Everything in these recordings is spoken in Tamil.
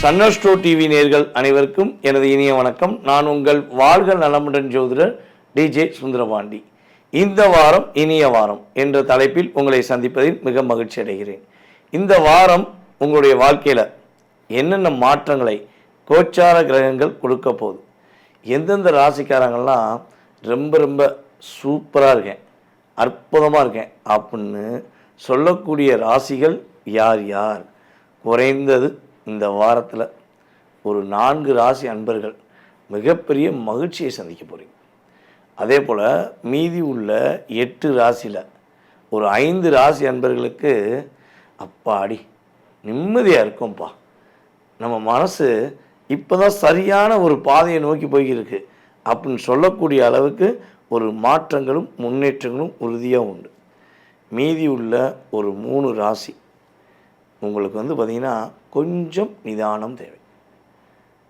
சன்னஸ்ட்ரோ டிவி நேயர்கள் அனைவருக்கும் எனது இனிய வணக்கம். நான் உங்கள் வாழ்க நலமுடன் ஜோதிடர் டிஜே சுந்தரபாண்டி. இந்த வாரம் இனிய வாரம் என்ற தலைப்பில் உங்களை சந்திப்பதில் மிக மகிழ்ச்சி அடைகிறேன். இந்த வாரம் உங்களுடைய வாழ்க்கையில் என்னென்ன மாற்றங்களை கோச்சார கிரகங்கள் கொடுக்க போகுது, எந்தெந்த ராசிக்காரங்கள்லாம் ரொம்ப ரொம்ப சூப்பராக இருக்கேன், அற்புதமாக இருக்கேன் அப்படின்னு சொல்லக்கூடிய ராசிகள் யார் யார்? குறைந்தது இந்த வாரத்தில் ஒரு 4 ராசி அன்பர்கள் மிகப்பெரிய மகிழ்ச்சியை சந்திக்க போகிறீங்க. அதே போல் மீதி உள்ள 8 ராசியில் ஒரு 5 ராசி அன்பர்களுக்கு அப்பாடி நிம்மதியாக இருக்கும்ப்பா, நம்ம மனசு இப்போ தான் சரியான ஒரு பாதையை நோக்கி போய்கிருக்கு அப்படின்னு சொல்லக்கூடிய அளவுக்கு ஒரு மாற்றங்களும் முன்னேற்றங்களும் உறுதியாக உண்டு. மீதி உள்ள ஒரு 3 ராசி உங்களுக்கு பார்த்திங்கன்னா கொஞ்சம் நிதானம் தேவை.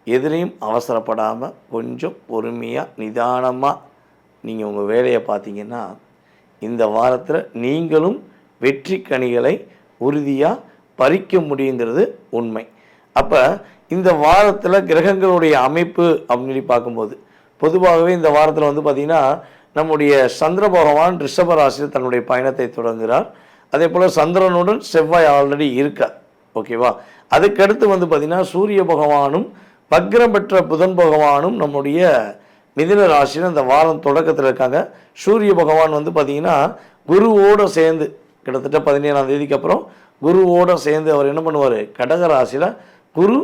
எதிரையும் அவசரப்படாமல் கொஞ்சம் பொறுமையாக நிதானமாக நீங்கள் உங்கள் வேலையை பார்த்தீங்கன்னா இந்த வாரத்தில் நீங்களும் வெற்றி கனிகளை உறுதியாக பறிக்க முடியுங்கிறது உண்மை. அப்போ இந்த வாரத்தில் கிரகங்களுடைய அமைப்பு அப்படின்னு சொல்லி பார்க்கும்போது பொதுவாகவே இந்த வாரத்தில் பார்த்திங்கன்னா நம்முடைய சந்திர பகவான் ரிஷப ராசியில் தன்னுடைய பயணத்தை தொடங்குகிறார். அதே போல் சந்திரனுடன் செவ்வாய் ஆல்ரெடி இருக்கார். ஓகேவா? அதுக்கடுத்து பார்த்திங்கன்னா சூரிய பகவானும் வக்ரம் பெற்ற புதன் பகவானும் நம்முடைய மிதுன ராசியில் இந்த வாரம் தொடக்கத்தில் இருக்காங்க. சூரிய பகவான் பார்த்திங்கன்னா குருவோடு சேர்ந்து கிட்டத்தட்ட 17ஆம் தேதிக்கு அப்புறம் குருவோடு சேர்ந்து அவர் என்ன பண்ணுவார், கடக ராசியில் குரு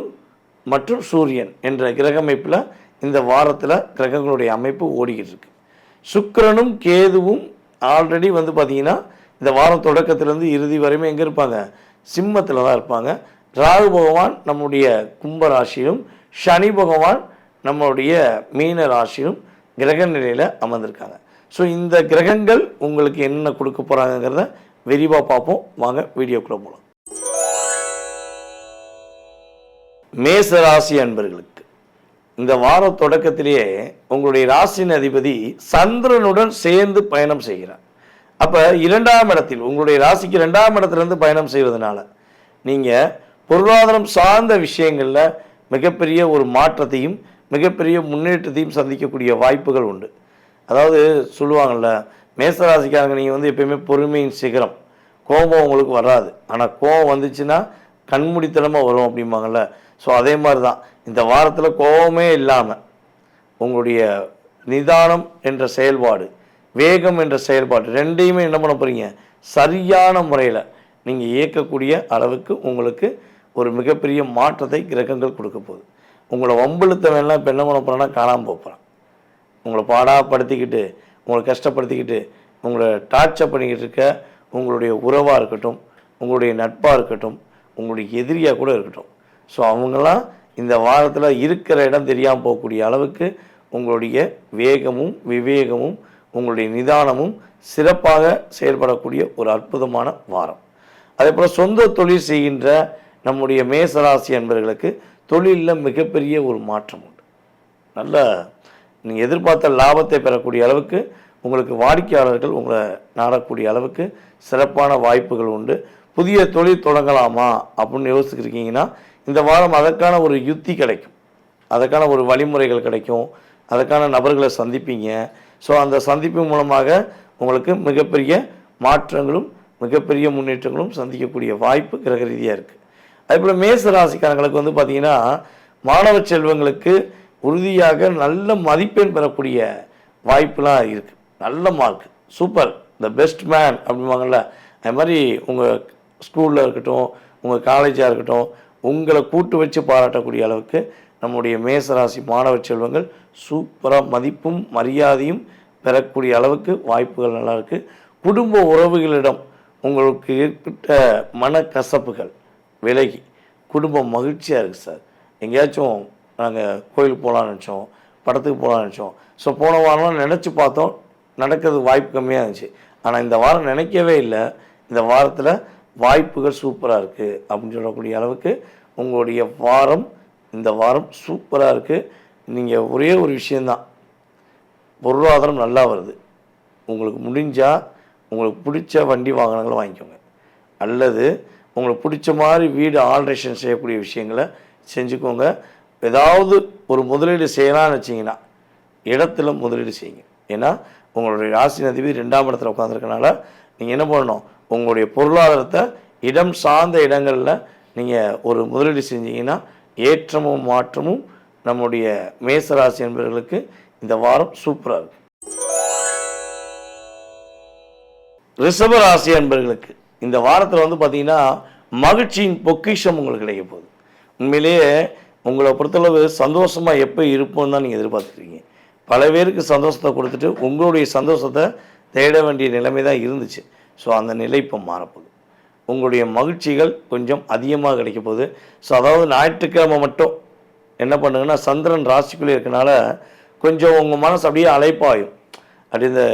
மற்றும் சூரியன் என்ற கிரக அமைப்பில் இந்த வாரத்தில் கிரகங்களுடைய அமைப்பு ஓடிக்கிட்டு இருக்கு. சுக்கிரனும் கேதுவும் ஆல்ரெடி பார்த்திங்கன்னா இந்த வாரம் தொடக்கத்திலேருந்து இறுதி வரையுமே எங்கே இருப்பாங்க, சிம்மத்தில் தான் இருப்பாங்க. ராகு பகவான் நம்முடைய கும்ப ராசியிலும் சனி பகவான் நம்மளுடைய மீன ராசியிலும் கிரக நிலையில் அமர்ந்திருக்காங்க. ஸோ இந்த கிரகங்கள் உங்களுக்கு என்ன கொடுக்க போகிறாங்கிறத விரிவாக பார்ப்போம். வாங்க வீடியோக்குள்ளே போகலாம். மேச ராசி அன்பர்களுக்கு இந்த வார தொடக்கத்திலேயே உங்களுடைய ராசியின் அதிபதி சந்திரனுடன் சேர்ந்து பயணம் செய்கிறார். அப்போ 2ஆம் இடத்தில் உங்களுடைய ராசிக்கு 2ஆம் இடத்துலேருந்து பயணம் செய்வதனால நீங்கள் பொருளாதாரம் சார்ந்த விஷயங்களில் மிகப்பெரிய ஒரு மாற்றத்தையும் மிகப்பெரிய முன்னேற்றத்தையும் சந்திக்கக்கூடிய வாய்ப்புகள் உண்டு. அதாவது சொல்லுவாங்கள்ல, மேசராசிக்காரங்க நீங்கள் எப்பயுமே பொறுமையின் சிகரம், கோபம் உங்களுக்கு வராது, ஆனால் கோபம் வந்துச்சுன்னா கண்மூடித்தனமாக வரும் அப்படிம்பாங்கள்ல. ஸோ அதே மாதிரி தான் இந்த வாரத்தில் கோபமே இல்லாமல் உங்களுடைய நிதானம் என்ற செயல்பாடு, வேகம் என்ற செயல்பாடு ரெண்டையுமே என்ன பண்ண போகிறீங்க, சரியான முறையில் நீங்கள் இயக்கக்கூடிய அளவுக்கு உங்களுக்கு ஒரு மிகப்பெரிய மாற்றத்தை கிரகங்கள் கொடுக்க போகுது. உங்களை வம்பிழுத்தவெல்லாம் இப்போ என்ன பண்ண போகிறேன்னா காணாமல் போகிறான். உங்களை பாடாப்படுத்திக்கிட்டு உங்களை கஷ்டப்படுத்திக்கிட்டு உங்களை டார்ச்சர் பண்ணிக்கிட்டு இருக்க உங்களுடைய உறவாக இருக்கட்டும், உங்களுடைய நட்பாக இருக்கட்டும், உங்களுடைய எதிரியாக கூட இருக்கட்டும், ஸோ அவங்களாம் இந்த வாரத்தில் இருக்கிற இடம் தெரியாமல் போகக்கூடிய அளவுக்கு உங்களுடைய வேகமும் விவேகமும் உங்களுடைய நிதானமும் சிறப்பாக செயல்படக்கூடிய ஒரு அற்புதமான வாரம். அதே போல் சொந்த தொழில் செய்கின்ற நம்முடைய மேசராசி அன்பர்களுக்கு தொழிலில் மிகப்பெரிய ஒரு மாற்றம் உண்டு. நல்ல நீங்கள் எதிர்பார்த்த லாபத்தை பெறக்கூடிய அளவுக்கு உங்களுக்கு வாடிக்கையாளர்கள் உங்களை நாடக்கூடிய அளவுக்கு சிறப்பான வாய்ப்புகள் உண்டு. புதிய தொழில் தொடங்கலாமா அப்படின்னு யோசிச்சுருக்கீங்கன்னா இந்த வாரம் அதற்கான ஒரு யுக்தி கிடைக்கும், அதற்கான ஒரு வழிமுறைகள் கிடைக்கும், அதற்கான நபர்களை சந்திப்பீங்க. ஸோ அந்த சந்திப்பு மூலமாக உங்களுக்கு மிகப்பெரிய மாற்றங்களும் மிகப்பெரிய முன்னேற்றங்களும் சந்திக்கக்கூடிய வாய்ப்பு கிரக ரீதியாக இருக்குது. அதேபோல் மேச ராசிக்காரங்களுக்கு பார்த்திங்கன்னா மாணவ செல்வங்களுக்கு உறுதியாக நல்ல மதிப்பெண் பெறக்கூடிய வாய்ப்புலாம் இருக்குது. நல்ல mark, super, the best man அப்படிம்பாங்கள்ல, அது மாதிரி உங்கள் ஸ்கூலில் இருக்கட்டும், உங்கள் காலேஜாக இருக்கட்டும், உங்களை கூட்டு வச்சு பாராட்டக்கூடிய அளவுக்கு நம்முடைய மேசராசி மாணவ செல்வங்கள் சூப்பராக மதிப்பும் மரியாதையும் பெறக்கூடிய அளவுக்கு வாய்ப்புகள் நல்லா இருக்குது. குடும்ப உறவுகளிடம் உங்களுக்கு ஏற்பட்ட மனக்கசப்புகள் விலகி குடும்பம் மகிழ்ச்சியாக இருக்குது. சார், எங்கேயாச்சும் நாங்கள் கோயிலுக்கு போகலான்னு நினச்சோம், படத்துக்கு போகலான்னு நினச்சோம், ஸோ போன வாரம்லாம் நினச்சி பார்த்தோம், நடக்கிறது வாய்ப்பு கம்மியாக இருந்துச்சு, ஆனால் இந்த வாரம் நினைக்கவே இல்லை, இந்த வாரத்தில் வாய்ப்புகள் சூப்பராக இருக்குது அப்படின்னு சொல்லக்கூடிய அளவுக்கு உங்களுடைய வாரம் இந்த வாரம் சூப்பராக இருக்குது. நீங்கள் ஒரே ஒரு விஷயந்தான், பொருளாதாரம் நல்லா வருது. உங்களுக்கு முடிஞ்சால் உங்களுக்கு பிடிச்ச வண்டி வாகனங்களை வாங்கிக்கோங்க, அல்லது உங்களுக்கு பிடிச்ச மாதிரி வீடு ஆல்ட்ரேஷன் செய்யக்கூடிய விஷயங்களை செஞ்சுக்கோங்க. ஏதாவது ஒரு முதலீடு செய்யலாம்னு வச்சிங்கன்னா இடத்துல முதலீடு செய்யுங்க. ஏன்னா உங்களுடைய ராசி அதிபதி 2ஆம் இடத்துல உட்காந்துருக்கனால நீங்கள் என்ன பண்ணணும், உங்களுடைய பொருளாதாரத்தை இடம் சார்ந்த இடங்களில் நீங்கள் ஒரு முதலீடு செஞ்சீங்கன்னா ஏற்றமும் மாற்றமும் நம்முடைய மேசராசி என்பவர்களுக்கு இந்த வாரம் சூப்பராக இருக்கும். ரிஷப ராசி என்பவர்களுக்கு இந்த வாரத்தில் வந்து பார்த்தீங்கன்னா மகிழ்ச்சியின் பொக்கிஷம் உங்களுக்கு கிடைக்க போகுது. உண்மையிலேயே உங்களை பொறுத்தளவு சந்தோஷமாக எப்போ இருப்போம்னு தான் நீங்கள் எதிர்பார்த்துருக்கீங்க. பல பேருக்கு சந்தோஷத்தை கொடுத்துட்டு உங்களுடைய சந்தோஷத்தை தேட வேண்டிய நிலைமை தான் இருந்துச்சு. ஸோ அந்த நிலை இப்போ மாறப்போகுது. உங்களுடைய மகிழ்ச்சிகள் கொஞ்சம் அதிகமாக கிடைக்க போகுது. ஸோ அதாவது ஞாயிற்றுக்கிழமை மட்டும் என்ன பண்ணுங்கன்னா சந்திரன் ராசிக்குள்ளே இருக்கனால கொஞ்சம் உங்கள் மனசு அப்படியே அலைப்பாயும். அப்படி இந்த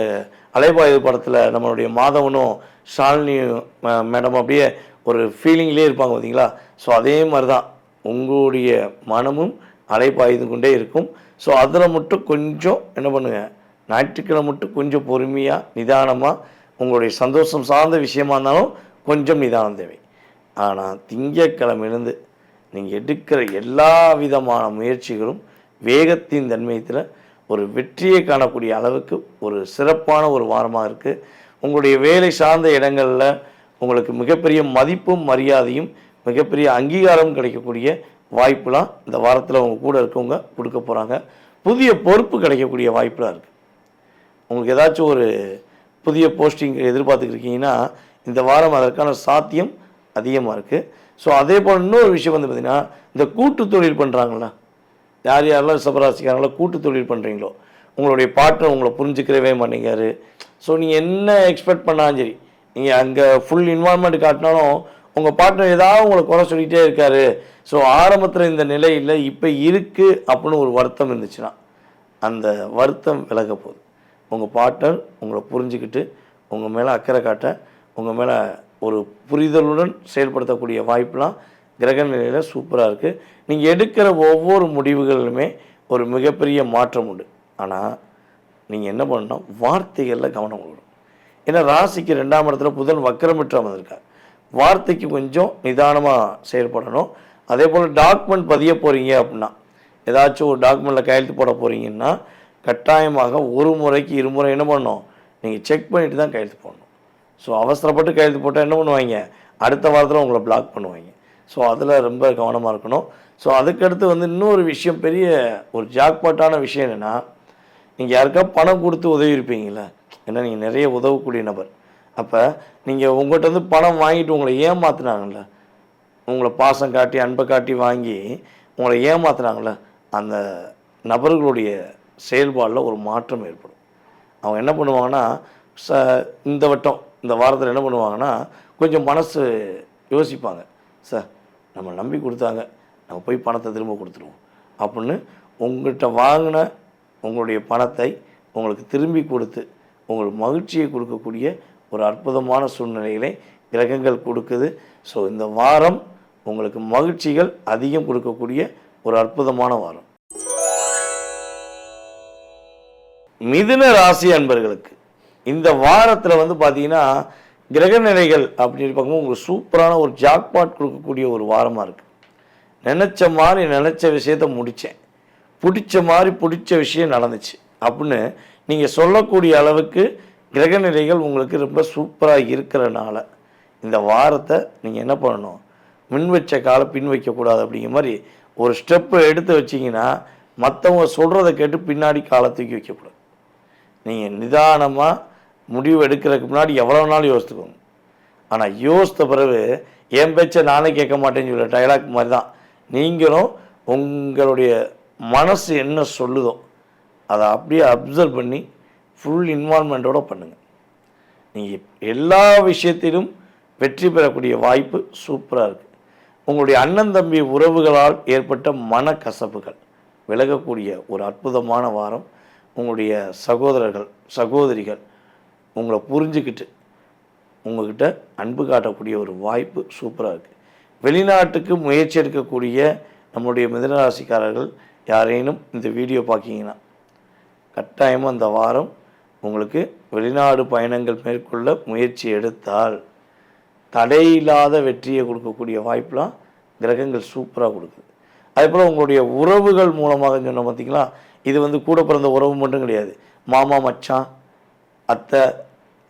அலைபாயுது படத்தில் நம்மளுடைய மாதவனும் ஷாலினியும் மேடம் அப்படியே ஒரு ஃபீலிங்லேயே இருப்பாங்க பார்த்தீங்களா. ஸோ அதே மாதிரி தான் உங்களுடைய மனமும் அலைபாய்ந்து கொண்டே இருக்கும். ஸோ அதில் மட்டும் கொஞ்சம் என்ன பண்ணுங்கள், ஞாயிற்றுக்கிழமை மட்டும் கொஞ்சம் பொறுமையாக நிதானமாக உங்களுடைய சந்தோஷம் சார்ந்த விஷயமா இருந்தாலும் கொஞ்சம் நிதானம் தேவை. ஆனால் திங்கட்கிழமையிலேருந்து நீங்கள் எடுக்கிற எல்லா விதமான முயற்சிகளும் வேகத்தின் தன்மையத்தில் ஒரு வெற்றியை காணக்கூடிய அளவுக்கு ஒரு சிறப்பான ஒரு வாரமாக இருக்குது. உங்களுடைய வேலை சார்ந்த இடங்களில் உங்களுக்கு மிகப்பெரிய மதிப்பும் மரியாதையும் மிகப்பெரிய அங்கீகாரம் கிடைக்கக்கூடிய வாய்ப்புலாம் இந்த வாரத்தில் உங்கள் கூட இருக்கவங்க கொடுக்க போகிறாங்க. புதிய பொறுப்பு கிடைக்கக்கூடிய வாய்ப்புலாம் இருக்குது. உங்களுக்கு ஏதாச்சும் ஒரு புதிய போஸ்டிங் எதிர்பார்த்துக்கிருக்கீங்கன்னா இந்த வாரம் அதற்கான சாத்தியம் அதிகமாக இருக்குது. ஸோ அதே போல் இன்னொரு விஷயம் வந்து பார்த்திங்கன்னா இந்த கூட்டு தொழில் பண்ணுறாங்களா, யார் யாரெல்லாம் ரிஷபராசிக்காரங்களோ கூட்டு தொழில் பண்ணுறீங்களோ உங்களுடைய பார்ட்னர் உங்களை புரிஞ்சுக்கிறவே மாட்டேங்காரு. ஸோ நீங்கள் என்ன எக்ஸ்பெக்ட் பண்ணாலும் சரி, நீங்கள் அங்கே ஃபுல் இன்வால்மெண்ட் காட்டினாலும் உங்கள் பார்ட்னர் ஏதாவது உங்களை குறை சொல்லிகிட்டே இருக்காரு. ஸோ ஆரம்பத்தில் இந்த நிலை இல்லை, இப்போ இருக்குது அப்படின்னு ஒரு வருத்தம் இருந்துச்சுன்னா அந்த வருத்தம் விலக போகுது. உங்கள் பார்ட்னர் உங்களை புரிஞ்சுக்கிட்டு உங்கள் மேலே அக்கறை காட்ட உங்கள் மேலே ஒரு புரிதலுடன் செயல்படுத்தக்கூடிய வாய்ப்புலாம் கிரக நிலையில் சூப்பராக இருக்குது. நீங்கள் எடுக்கிற ஒவ்வொரு முடிவுகளிலுமே ஒரு மிகப்பெரிய மாற்றம் உண்டு. ஆனால் நீங்கள் என்ன பண்ணணும், வார்த்தைகளில் கவனம் கொடுக்கணும். ஏன்னா ராசிக்கு 2ஆம் இடத்துல புதன் வக்கரமிட்டு அமர்ந்திருக்கார். வார்த்தைக்கு கொஞ்சம் நிதானமாக செயல்படணும். அதே போல் டாக்குமெண்ட் பதிய போகிறீங்க அப்படின்னா, ஏதாச்சும் ஒரு டாக்குமெண்ட்டில் கையெழுத்து போட போகிறீங்கன்னா கட்டாயமாக ஒரு முறைக்கு இருமுறை என்ன பண்ணணும், நீங்கள் செக் பண்ணிவிட்டு தான் கையெழுத்து போடணும். ஸோ அவசரப்பட்டு கையெழுத்து போட்டால் என்ன பண்ணுவாங்க, அடுத்த வாரத்தில் உங்களை பிளாக் பண்ணுவாங்க. ஸோ அதில் ரொம்ப கவனமாக இருக்கணும். ஸோ அதுக்கடுத்து வந்து இன்னொரு விஷயம், பெரிய ஒரு ஜாக்பாட்டான விஷயம் என்னென்னா, நீங்கள் யாருக்கா பணம் கொடுத்து உதவி இருப்பீங்களா, ஏன்னா நீங்கள் நிறைய உதவக்கூடிய நபர். அப்போ நீங்கள் உங்கள்கிட்ட வந்து பணம் வாங்கிட்டு உங்களை ஏமாத்துனாங்கள்ல, உங்களை பாசம் காட்டி அன்பை காட்டி வாங்கி உங்களை ஏமாத்துனாங்கள்ல, அந்த நபர்களுடைய செயல்பாடில் ஒரு மாற்றம் ஏற்படும். அவங்க என்ன பண்ணுவாங்கன்னா இந்த வாரத்தில் என்ன பண்ணுவாங்கன்னா கொஞ்சம் மனசு யோசிப்பாங்க, சார் நம்ம நம்பி கொடுத்தாங்க, நம்ம போய் பணத்தை திரும்ப கொடுத்துருவோம் அப்படின்னு உங்கள்கிட்ட வாங்கின உங்களுடைய பணத்தை உங்களுக்கு திரும்பி கொடுத்து உங்களுக்கு மகிழ்ச்சியை கொடுக்கக்கூடிய ஒரு அற்புதமான சூழ்நிலைகளை கிரகங்கள் கொடுக்குது. ஸோ இந்த வாரம் உங்களுக்கு மகிழ்ச்சிகள் அதிகம் கொடுக்கக்கூடிய ஒரு அற்புதமான வாரம். மிதுன ராசி அன்பர்களுக்கு இந்த வாரத்தில் வந்து பார்த்தீங்கன்னா கிரக நிலைகள் அப்படின்னு பார்க்கும்போது உங்களுக்கு சூப்பரான ஒரு ஜாக்பாட் கொடுக்கக்கூடிய ஒரு வாரமாக இருக்குது. நினச்ச மாதிரி நினச்ச விஷயத்த முடித்தேன், பிடிச்ச விஷயம் நடந்துச்சு அப்படின்னு நீங்கள் சொல்லக்கூடிய அளவுக்கு கிரக நிலைகள் உங்களுக்கு ரொம்ப சூப்பராக இருக்கிறனால இந்த வாரத்தை நீங்கள் என்ன பண்ணணும், முன் வச்ச காலை பின் வைக்கக்கூடாது. அப்படிங்கிற மாதிரி ஒரு ஸ்டெப்பு எடுத்து வச்சிங்கன்னா மற்றவங்க சொல்கிறத கேட்டு பின்னாடி காலை தூக்கி வைக்கக்கூடாது. நீங்கள் நிதானமாக முடிவு எடுக்கிறதுக்கு முன்னாடி எவ்வளோ நாள் யோசித்துக்கோங்க. ஆனால் யோசித்த பிறகு என் பேச்சை நானே கேட்க மாட்டேன்னு சொல்ல டைலாக் மாதிரி தான் நீங்களும் உங்களுடைய மனசு என்ன சொல்லுதோ அதை அப்படியே அப்சர்வ் பண்ணி ஃபுல் இன்வால்மெண்ட்டோடு பண்ணுங்கள். நீங்கள் எல்லா விஷயத்திலும் வெற்றி பெறக்கூடிய வாய்ப்பு சூப்பராக இருக்குது. உங்களுடைய அண்ணன் தம்பி உறவுகளால் ஏற்பட்ட மனக்கசப்புகள் விலகக்கூடிய ஒரு அற்புதமான வாரம். உங்களுடைய சகோதரர்கள் சகோதரிகள் உங்களை புரிஞ்சுக்கிட்டு உங்கள்கிட்ட அன்பு காட்டக்கூடிய ஒரு வாய்ப்பு சூப்பராக இருக்குது. வெளிநாட்டுக்கு முயற்சி எடுக்கக்கூடிய நம்முடைய மிதுனராசிக்காரர்கள் யாரேனும் இந்த வீடியோ பார்க்கிங்கன்னா கட்டாயமாக அந்த வாரம் உங்களுக்கு வெளிநாடு பயணங்கள் மேற்கொள்ள முயற்சி எடுத்தால் தடையில்லாத வெற்றியை கொடுக்கக்கூடிய வாய்ப்பெலாம் கிரகங்கள் சூப்பராக கொடுக்குது. அதே போல் உங்களுடைய உறவுகள் மூலமாக சொன்ன பார்த்தீங்களா, இது வந்து கூட பிறந்த உறவு மட்டும் கிடையாது, மாமா மச்சான் அத்தை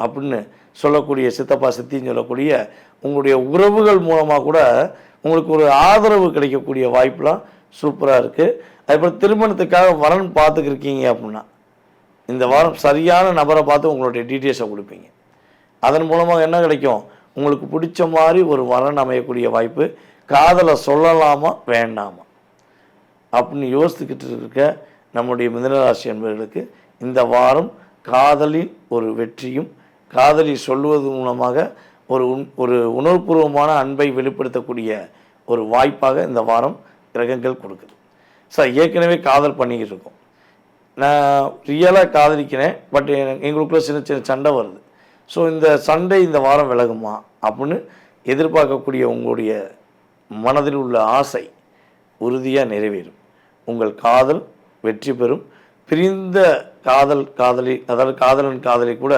அப்படின்னு சொல்லக்கூடிய சித்தப்பா சித்தின்னு சொல்லக்கூடிய உங்களுடைய உறவுகள் மூலமாக கூட உங்களுக்கு ஒரு ஆதரவு கிடைக்கக்கூடிய வாய்ப்புலாம் சூப்பராக இருக்குது. அதேபோல் திருமணத்துக்காக வரன் பார்த்துக்கிருக்கீங்க அப்படின்னா இந்த வாரம் சரியான நபரை பார்த்து உங்களுடைய டீட்டெயில்ஸை கொடுப்பீங்க. அதன் மூலமாக என்ன கிடைக்கும், உங்களுக்கு பிடிச்ச மாதிரி ஒரு வரன் அமையக்கூடிய வாய்ப்பு. காதலை சொல்லலாமா வேண்டாமா அப்படின்னு யோசித்துக்கிட்டு இருக்க நம்முடைய மிதுனராசி என்பவர்களுக்கு இந்த வாரம் காதலின் ஒரு வெற்றியும், காதலி சொல்வது மூலமாக ஒரு உணர்வுபூர்வமான அன்பை வெளிப்படுத்தக்கூடிய ஒரு வாய்ப்பாக இந்த வாரம் கிரகங்கள் கொடுக்குது. சார் ஏற்கனவே காதல் பண்ணிக்கிட்டு இருக்கோம், நான் ரியலாக காதலிக்கிறேன், பட் எங்களுக்குள்ள சின்ன சின்ன சண்டை வருது. ஸோ இந்த சண்டை இந்த வாரம் விலகுமா அப்படின்னு எதிர்பார்க்கக்கூடிய உங்களுடைய மனதில் உள்ள ஆசை உறுதியாக நிறைவேறும். உங்கள் காதல் வெற்றி பெறும். பிரிந்த காதலி அதாவது காதலன் காதலி கூட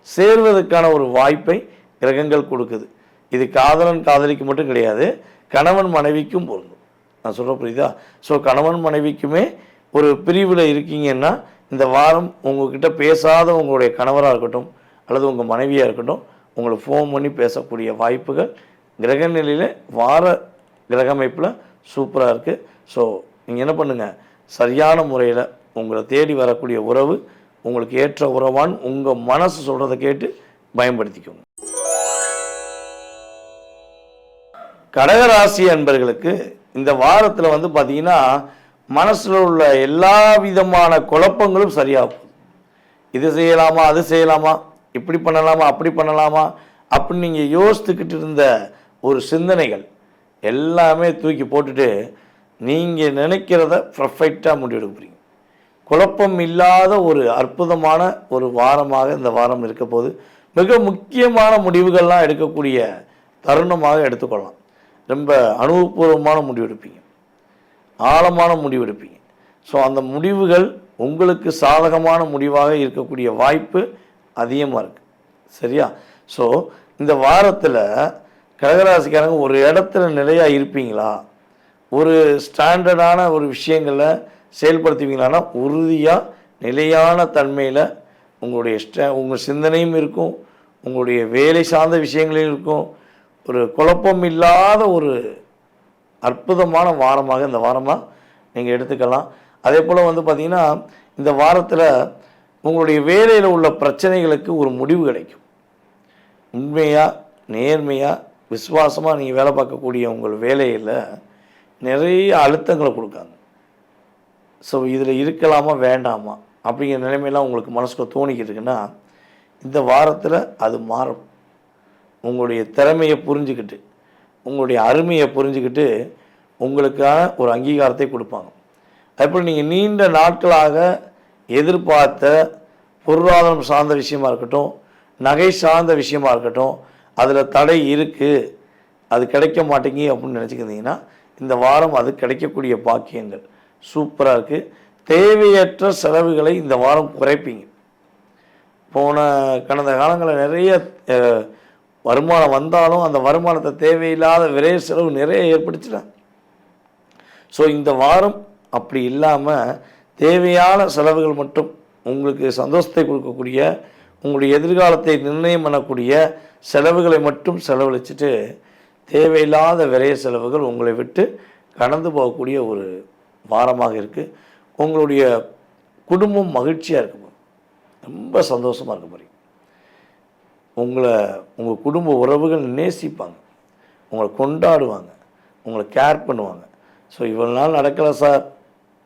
சேர்வதற்கான ஒரு வாய்ப்பை கிரகங்கள் கொடுக்குது. இது காதலன் காதலிக்கு மட்டும் கிடையாது, கணவன் மனைவிக்கும் பொருந்தும். நான் சொல்ல புரியுதா? ஸோ கணவன் மனைவிக்குமே ஒரு பிரிவில் இருக்கீங்கன்னா இந்த வாரம் உங்கள்கிட்ட பேசாத உங்களுடைய கணவராக இருக்கட்டும் அல்லது உங்கள் மனைவியாக இருக்கட்டும் உங்களை ஃபோன் பண்ணி பேசக்கூடிய வாய்ப்புகள் கிரக நிலையில் வார கிரக அமைப்பில் சூப்பராக இருக்குது. ஸோ நீங்கள் என்ன பண்ணுங்கள், சரியான முறையில் உங்களை தேடி வரக்கூடிய உறவு உங்களுக்கு ஏற்ற உறவான்னு உங்கள் மனசு சொல்கிறத கேட்டு பயன்படுத்திக்கோங்க. கடகராசி அன்பர்களுக்கு இந்த வாரத்தில் வந்து பார்த்தீங்கன்னா மனசில் உள்ள எல்லா விதமான குழப்பங்களும் சரியாகும். இது செய்யலாமா, அது செய்யலாமா, இப்படி பண்ணலாமா, அப்படி பண்ணலாமா அப்படின்னு நீங்கள் யோசித்துக்கிட்டு இருந்த ஒரு சிந்தனைகள் எல்லாமே தூக்கி போட்டுட்டு நீங்கள் நினைக்கிறத பர்ஃபெக்டாக முடிவெடுக்க போகிறீங்க. குழப்பம் இல்லாத ஒரு அற்புதமான ஒரு வாரமாக இந்த வாரம் இருக்க போது மிக முக்கியமான முடிவுகள்லாம் எடுக்கக்கூடிய தருணமாக எடுத்துக்கொள்ளலாம். ரொம்ப அனுபவபூர்வமான முடிவெடுப்பீங்க, ஆழமான முடிவெடுப்பீங்க. ஸோ அந்த முடிவுகள் உங்களுக்கு சாதகமான முடிவாக இருக்கக்கூடிய வாய்ப்பு அதிகமாக இருக்குது. சரியா? ஸோ இந்த வாரத்தில் கடகராசிக்காரங்க ஒரு இடத்துல நிலையாக இருப்பீங்களா, ஒரு ஸ்டாண்டர்டான ஒரு விஷயங்களை செயல்படுத்துவீங்களான்னா உறுதியாக நிலையான தன்மையில் உங்கள் சிந்தனையும் இருக்கும், உங்களுடைய வேலை சார்ந்த விஷயங்களையும் இருக்கும். ஒரு குழப்பம் இல்லாத ஒரு அற்புதமான வாரமாக இந்த வாரமாக நீங்கள் எடுத்துக்கலாம். அதே போல் வந்து பார்த்திங்கன்னா இந்த வாரத்தில் உங்களுடைய வேலையில் உள்ள பிரச்சனைகளுக்கு ஒரு முடிவு கிடைக்கும். உண்மையாக நேர்மையாக விசுவாசமாக நீங்கள் வேலை பார்க்கக்கூடிய உங்கள் வேலையில் நிறைய அழுத்தங்களை கொடுக்காங்க. ஸோ இதில் இருக்கலாமா வேண்டாமா அப்படிங்கிற நிலைமையெல்லாம் உங்களுக்கு மனசுக்குள்ள தோணிக்கிட்டு இருக்குன்னா இந்த வாரத்தில் அது மாறும். உங்களுடைய திறமையை புரிஞ்சுக்கிட்டு உங்களுடைய அருமையை புரிஞ்சுக்கிட்டு உங்களுக்கான ஒரு அங்கீகாரத்தை கொடுப்பாங்க. அதேபோல் நீங்கள் நீண்ட நாட்களாக எதிர்பார்த்த பொருளாதாரம் சார்ந்த விஷயமா இருக்கட்டும், நகை சார்ந்த விஷயமா இருக்கட்டும், அதில் தடை இருக்குது, அது கிடைக்க மாட்டேங்கி அப்படின்னு நினச்சிக்கிட்டிங்கன்னா இந்த வாரம் அது கிடைக்கக்கூடிய பாக்கியங்கள் சூப்பராக இருக்குது. தேவையற்ற செலவுகளை இந்த வாரம் குறைப்பீங்க. கடந்த காலங்களில் நிறைய வருமானம் வந்தாலும் அந்த வருமானத்தை தேவையில்லாத விரைய செலவு நிறைய ஏற்படுத்திட்டாங்க. ஸோ இந்த வாரம் அப்படி இல்லாமல் தேவையான செலவுகள் மட்டும் உங்களுக்கு சந்தோஷத்தை கொடுக்கக்கூடிய உங்களுடைய எதிர்காலத்தை நிர்ணயம் பண்ணக்கூடிய செலவுகளை மட்டும் செலவழிச்சிட்டு தேவையில்லாத விரைய செலவுகள் உங்களை விட்டு கடந்து போகக்கூடிய ஒரு வாரமாக இருக்குது. உங்களுடைய குடும்பம் மகிழ்ச்சியாக இருக்கும், ரொம்ப சந்தோஷமாக இருக்க போகிறீங்க. உங்கள் குடும்ப உறவுகள் நேசிப்பாங்க, உங்களை கொண்டாடுவாங்க, உங்களை கேர் பண்ணுவாங்க. ஸோ இவ்வளோ நாள் நடக்கலை சார்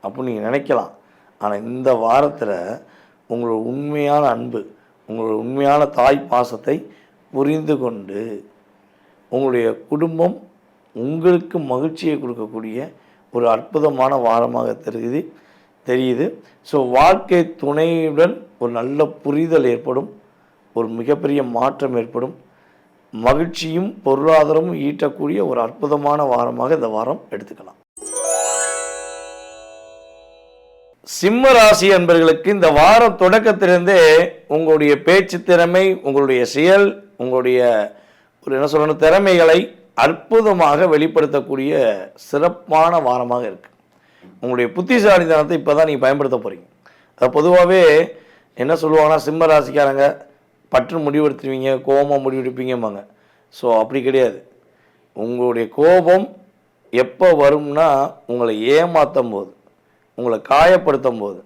அப்படின்னு நீங்கள் நினைக்கலாம். ஆனால் இந்த வாரத்தில் உங்களோட உண்மையான அன்பு, உங்களோட உண்மையான தாய் பாசத்தை புரிந்து கொண்டு உங்களுடைய குடும்பம் உங்களுக்கு மகிழ்ச்சியை கொடுக்கக்கூடிய ஒரு அற்புதமான வாரமாக தெரியுது. ஸோ வாழ்க்கை துணையுடன் ஒரு நல்ல புரிதல் ஏற்படும், ஒரு மிகப்பெரிய மாற்றம் ஏற்படும், மகிழ்ச்சியும் பொருளாதாரமும் ஈட்டக்கூடிய ஒரு அற்புதமான வாரமாக இந்த வாரம் எடுத்துக்கலாம். சிம்ம ராசி என்பவர்களுக்கு இந்த வாரம் தொடக்கத்திலிருந்தே உங்களுடைய பேச்சு திறமை, உங்களுடைய செயல், உங்களுடைய ஒரு என்ன சொல்லணும் திறமைகளை அற்புதமாக வெளிப்படுத்தக்கூடிய சிறப்பான வாரமாக இருக்குது. உங்களுடைய புத்திசாலித்தனத்தை இப்போ தான் நீங்கள் பயன்படுத்த போகிறீங்க. அது பொதுவாகவே என்ன சொல்லுவாங்கன்னா, சிம்ம ராசிக்காரங்க பற்று முடிவெடுத்துருவீங்க, கோபமாக முடிவெடுப்பீங்கம்பாங்க. ஸோ அப்படி கிடையாது. உங்களுடைய கோபம் எப்போ வரும்னா, உங்களை ஏமாற்றும் போது, உங்களை காயப்படுத்தும் போது,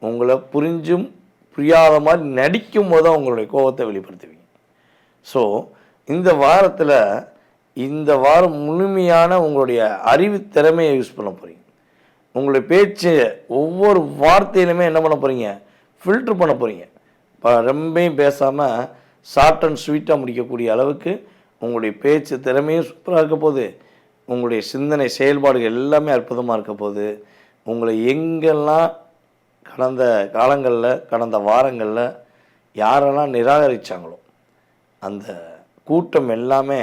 உங்களை புரிஞ்சும் புரியாத மாதிரி நடிக்கும் போது தான் உங்களுடைய கோபத்தை வெளிப்படுத்துவீங்க. ஸோ இந்த வாரத்தில் இந்த வாரம் முழுமையான உங்களுடைய அறிவு திறமையை யூஸ் பண்ண போகிறீங்க. உங்களுடைய பேச்சு ஒவ்வொரு வார்த்தையிலுமே என்ன பண்ண போகிறீங்க, ஃபில்ட்ரு பண்ண போகிறீங்க. இப்போ ரொம்பையும் பேசாமல் ஷார்ட் அண்ட் ஸ்வீட்டாக முடிக்கக்கூடிய அளவுக்கு உங்களுடைய பேச்சு திறமையும் சூப்பராக இருக்க போகுது. உங்களுடைய சிந்தனை செயல்பாடுகள் எல்லாமே அற்புதமாக இருக்க போகுது. உங்களை எங்கெல்லாம் கடந்த காலங்களில் கடந்த வாரங்களில் யாரெல்லாம் நிராகரித்தாங்களோ அந்த கூட்டம் எல்லாமே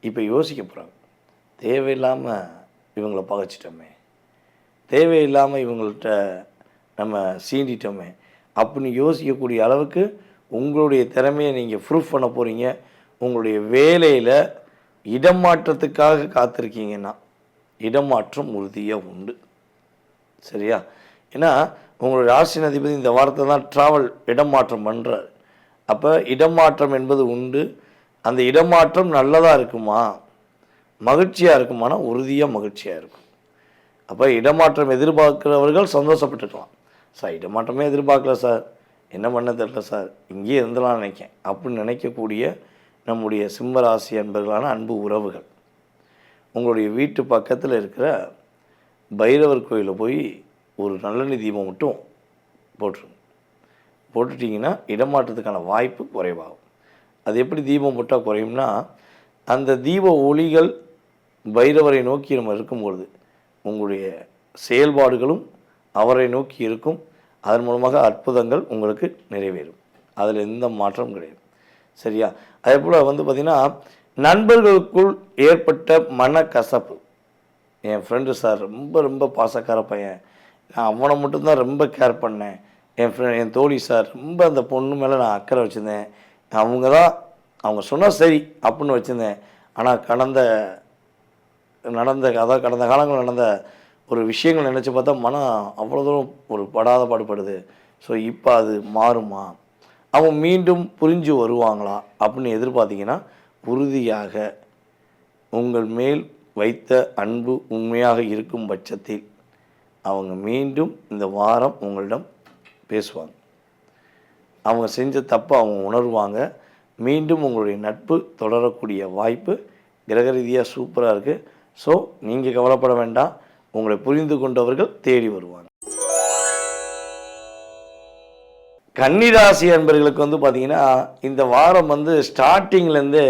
இப்போ யோசிக்க போகிறாங்க. தேவையில்லாமல் இவங்களை பகைச்சிட்டோமே, தேவையில்லாமல் இவங்கள்ட்ட நம்ம சீண்டிட்டோமே அப்படின்னு யோசிக்கக்கூடிய அளவுக்கு உங்களுடைய திறமையை நீங்கள் ப்ரூஃப் பண்ண போகிறீங்க. உங்களுடைய வேலையில் இடமாற்றத்துக்காக காத்திருக்கீங்கன்னா இடமாற்றம் உறுதியாக உண்டு. சரியா? ஏன்னா உங்களுடைய ராசி அதிபதி இந்த வாரத்தை தான் ட்ராவல் இடமாற்றம் பண்ணுறார். அப்போ இடமாற்றம் என்பது உண்டு. அந்த இடமாற்றம் நல்லதாக இருக்குமா, மகிழ்ச்சியாக இருக்குமானா உறுதியாக மகிழ்ச்சியாக இருக்கும். அப்போ இடமாற்றம் எதிர்பார்க்குறவர்கள் சந்தோஷப்பட்டுக்கலாம். சார் இடமாற்றமே எதிர்பார்க்கல சார், என்ன பண்ண தெரியல சார், இங்கேயே இருந்தலாம் நினைக்கேன் அப்படின்னு நினைக்கக்கூடிய நம்முடைய சிம்மராசி அன்பர்களான அன்பு உறவுகள், உங்களுடைய வீட்டு பக்கத்தில் இருக்கிற பைரவர் கோயிலில் போய் ஒரு நல்லெண்ணெய் தீபம் மட்டும் போட்டுருங்க. போட்டுட்டிங்கன்னா இடமாற்றத்துக்கான வாய்ப்பு குறைவாகும். அது எப்படி தீபம் போட்டால் குறையும்னா, அந்த தீப ஒளிகள் பைரவரை நோக்கி நம்ம இருக்கும்பொழுது உங்களுடைய செயல்பாடுகளும் அவரை நோக்கி இருக்கும். அதன் மூலமாக அற்புதங்கள் உங்களுக்கு நிறைவேறும். அதில் எந்த மாற்றமும் கிடையாது. சரியா? அதே போல் பார்த்திங்கன்னா, நண்பர்களுக்குள் ஏற்பட்ட மனக்கசப்பு. என் ஃப்ரெண்டு சார் ரொம்ப ரொம்ப பாசக்கார பையன், நான் அவனை மட்டும்தான் ரொம்ப கேர் பண்ணேன். என் தோழி சார் ரொம்ப அந்த பொண்ணு மேலே நான் அக்கறை வச்சுருந்தேன், அவங்க சொன்னால் சரி அப்படின்னு வச்சுருந்தேன். ஆனால் கடந்த காலங்களில் நடந்த ஒரு விஷயங்கள் நினச்சி பார்த்தா மனம் அவ்வளோ தூரம் ஒரு படாத பாடுபடுது. ஸோ இப்போ அது மாறுமா, அவங்க மீண்டும் புரிஞ்சு வருவாங்களா அப்படின்னு எதிர்பார்த்தீங்கன்னா, உறுதியாக உங்கள் மேல் வைத்த அன்பு உண்மையாக இருக்கும் பட்சத்தில் அவங்க மீண்டும் இந்த வாரம் உங்களிடம் பேசுவாங்க. அவங்க செஞ்ச தப்பை அவங்க உணர்வாங்க. மீண்டும் உங்களுடைய நட்பு தொடரக்கூடிய வாய்ப்பு கிரக ரீதியாக சூப்பராக இருக்குது. ஸோ நீங்கள் கவலைப்பட வேண்டாம், உங்களை புரிந்து கொண்டவர்கள் தேடி வருவாங்க. கன்னிராசி அன்பர்களுக்கு பார்த்திங்கன்னா, இந்த வாரம் ஸ்டார்டிங்லேருந்தே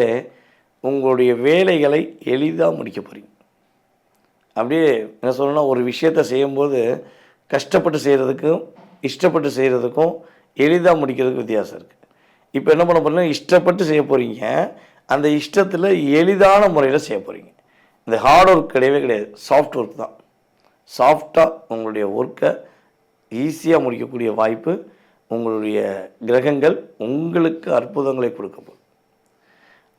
உங்களுடைய வேலைகளை எளிதாக முடிக்க போகிறீங்க. அப்படியே என்ன சொல்லணும்னா, ஒரு விஷயத்தை செய்யும்போது கஷ்டப்பட்டு செய்கிறதுக்கும் இஷ்டப்பட்டு செய்கிறதுக்கும் எளிதாக முடிக்கிறதுக்கு வித்தியாசம் இருக்குது. இப்போ என்ன பண்ண போகிறீங்கன்னா, இஷ்டப்பட்டு செய்ய போகிறீங்க, அந்த இஷ்டத்தில் எளிதான முறையில் செய்ய போகிறீங்க. இந்த ஹார்ட் ஒர்க் கிடையவே கிடையாது, சாஃப்ட் ஒர்க் தான். சாஃப்டாக உங்களுடைய ஒர்க்கை ஈஸியாக முடிக்கக்கூடிய வாய்ப்பு உங்களுடைய கிரகங்கள் உங்களுக்கு அற்புதங்களை கொடுக்க போகுது.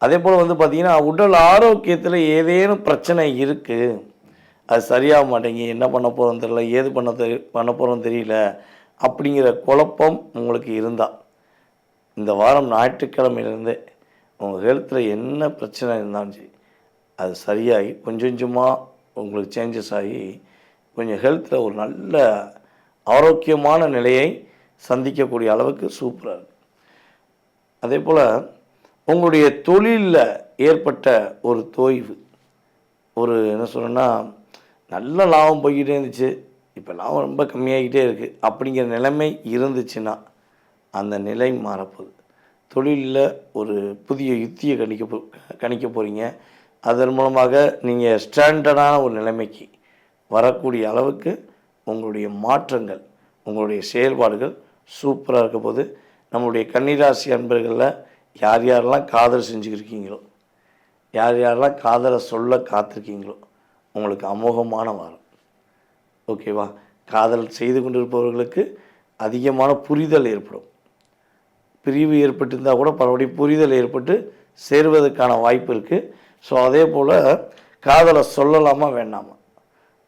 அதே போல் பார்த்திங்கன்னா, உடல் ஆரோக்கியத்தில் ஏதேனும் பிரச்சனை இருக்குது, அது சரியாக மாட்டேங்கி, என்ன பண்ண போகிறோன்னு தெரியல, ஏது பண்ண போகிறோன்னு தெரியல அப்படிங்கிற குழப்பம் உங்களுக்கு இருந்தால், இந்த வாரம் ஞாயிற்றுக்கிழமையிலேருந்தே உங்கள் ஹெல்த்தில் என்ன பிரச்சனை இருந்தாலும் சரி, அது சரியாகி கொஞ்சம் கொஞ்சமாக உங்களுக்கு சேஞ்சஸ் ஆகி கொஞ்சம் ஹெல்த்தில் ஒரு நல்ல ஆரோக்கியமான நிலையை சந்திக்கக்கூடிய அளவுக்கு சூப்பராக இருக்குது. அதே போல் உங்களுடைய தொழிலில் ஏற்பட்ட ஒரு தொய்வு, ஒரு என்ன சொல்கிறேன்னா, நல்ல லாபம் போய்கிட்டே இருந்துச்சு, இப்போ லாபம் ரொம்ப கம்மியாகிட்டே இருக்குது அப்படிங்கிற நிலைமை இருந்துச்சுன்னா அந்த நிலை மாறப்போகுது. தொழிலில் ஒரு புதிய யுத்தியை கணிக்க போகிறீங்க. அதன் மூலமாக நீங்கள் ஸ்டாண்டர்டான ஒரு நிலைமைக்கு வரக்கூடிய அளவுக்கு உங்களுடைய மாற்றங்கள், உங்களுடைய செயல்பாடுகள் சூப்பராக இருக்க போது. நம்மளுடைய கன்னிராசி அன்பர்களில் யார் யாரெல்லாம் காதல் செஞ்சுக்கிருக்கீங்களோ, யார் யாரெல்லாம் காதலை சொல்ல காத்திருக்கீங்களோ, உங்களுக்கு அமோகமான வாரம். ஓகேவா? காதல் செய்து கொண்டிருப்பவர்களுக்கு அதிகமான புரிதல் ஏற்படும். பிரிவு ஏற்பட்டிருந்தால் கூட பரவாயில்ல, புரிதல் ஏற்பட்டு சேருவதற்கான வாய்ப்பு இருக்குது. ஸோ அதே போல் காதலை சொல்லலாமா வேண்டாமா,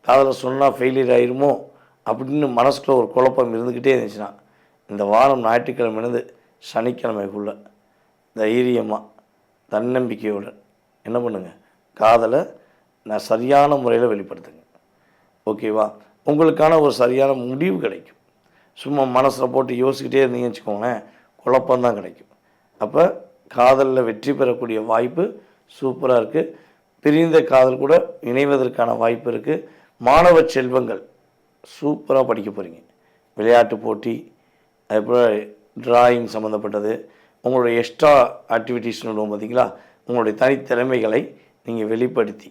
காதலை சொன்னால் ஃபெயிலியர் ஆயிருமோ அப்படின்னு மனசுக்குள்ள ஒரு குழப்பம் இருந்துக்கிட்டே இருந்துச்சுன்னா, இந்த வாரம் ஞாயிற்றுக்கிழமையிலேருந்து சனிக்கிழமைக்குள்ளே தைரியமாக தன்னம்பிக்கையோடு என்ன பண்ணுங்கள், காதலை நான் சரியான முறையில் வெளிப்படுத்துங்க. ஓகேவா? உங்களுக்கான ஒரு சரியான முடிவு கிடைக்கும். சும்மா மனசில் போட்டு யோசிக்கிட்டே இருந்தீங்கன்னு வச்சுக்கோங்களேன், குழப்பம்தான் கிடைக்கும். அப்போ காதலில் வெற்றி பெறக்கூடிய வாய்ப்பு சூப்பராக இருக்குது. பிரிந்த காதல் கூட இணைவதற்கான வாய்ப்பு இருக்குது. மாணவ செல்வங்கள் சூப்பராக படிக்க போகிறீங்க. விளையாட்டு போட்டி, அதுபோல் டிராயிங் சம்மந்தப்பட்டது, உங்களுடைய எக்ஸ்ட்ரா ஆக்டிவிட்டீஸ்னு சொல்லுவோம் பார்த்தீங்களா, உங்களுடைய தனித்திறமைகளை நீங்கள் வெளிப்படுத்தி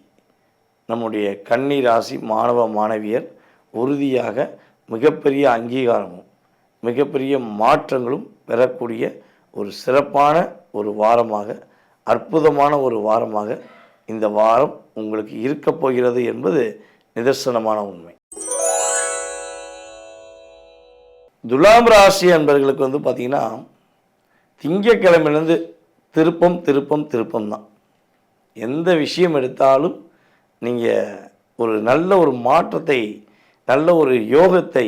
நம்முடைய கன்னி ராசி மாணவ மாணவியர் உறுதியாக மிகப்பெரிய அங்கீகாரமும் மிகப்பெரிய மாற்றங்களும் பெறக்கூடிய ஒரு சிறப்பான ஒரு வாரமாக, அற்புதமான ஒரு வாரமாக இந்த வாரம் உங்களுக்கு இருக்கப் போகிறது என்பது நிதர்சனமான உண்மை. துலாம் ராசி அன்பர்களுக்கு பார்த்திங்கன்னா, திங்கக்கிழமையிலேருந்து திருப்பம் திருப்பம் திருப்பம் தான். எந்த விஷயம் எடுத்தாலும் நீங்கள் ஒரு நல்ல ஒரு மாற்றத்தை, நல்ல ஒரு யோகத்தை,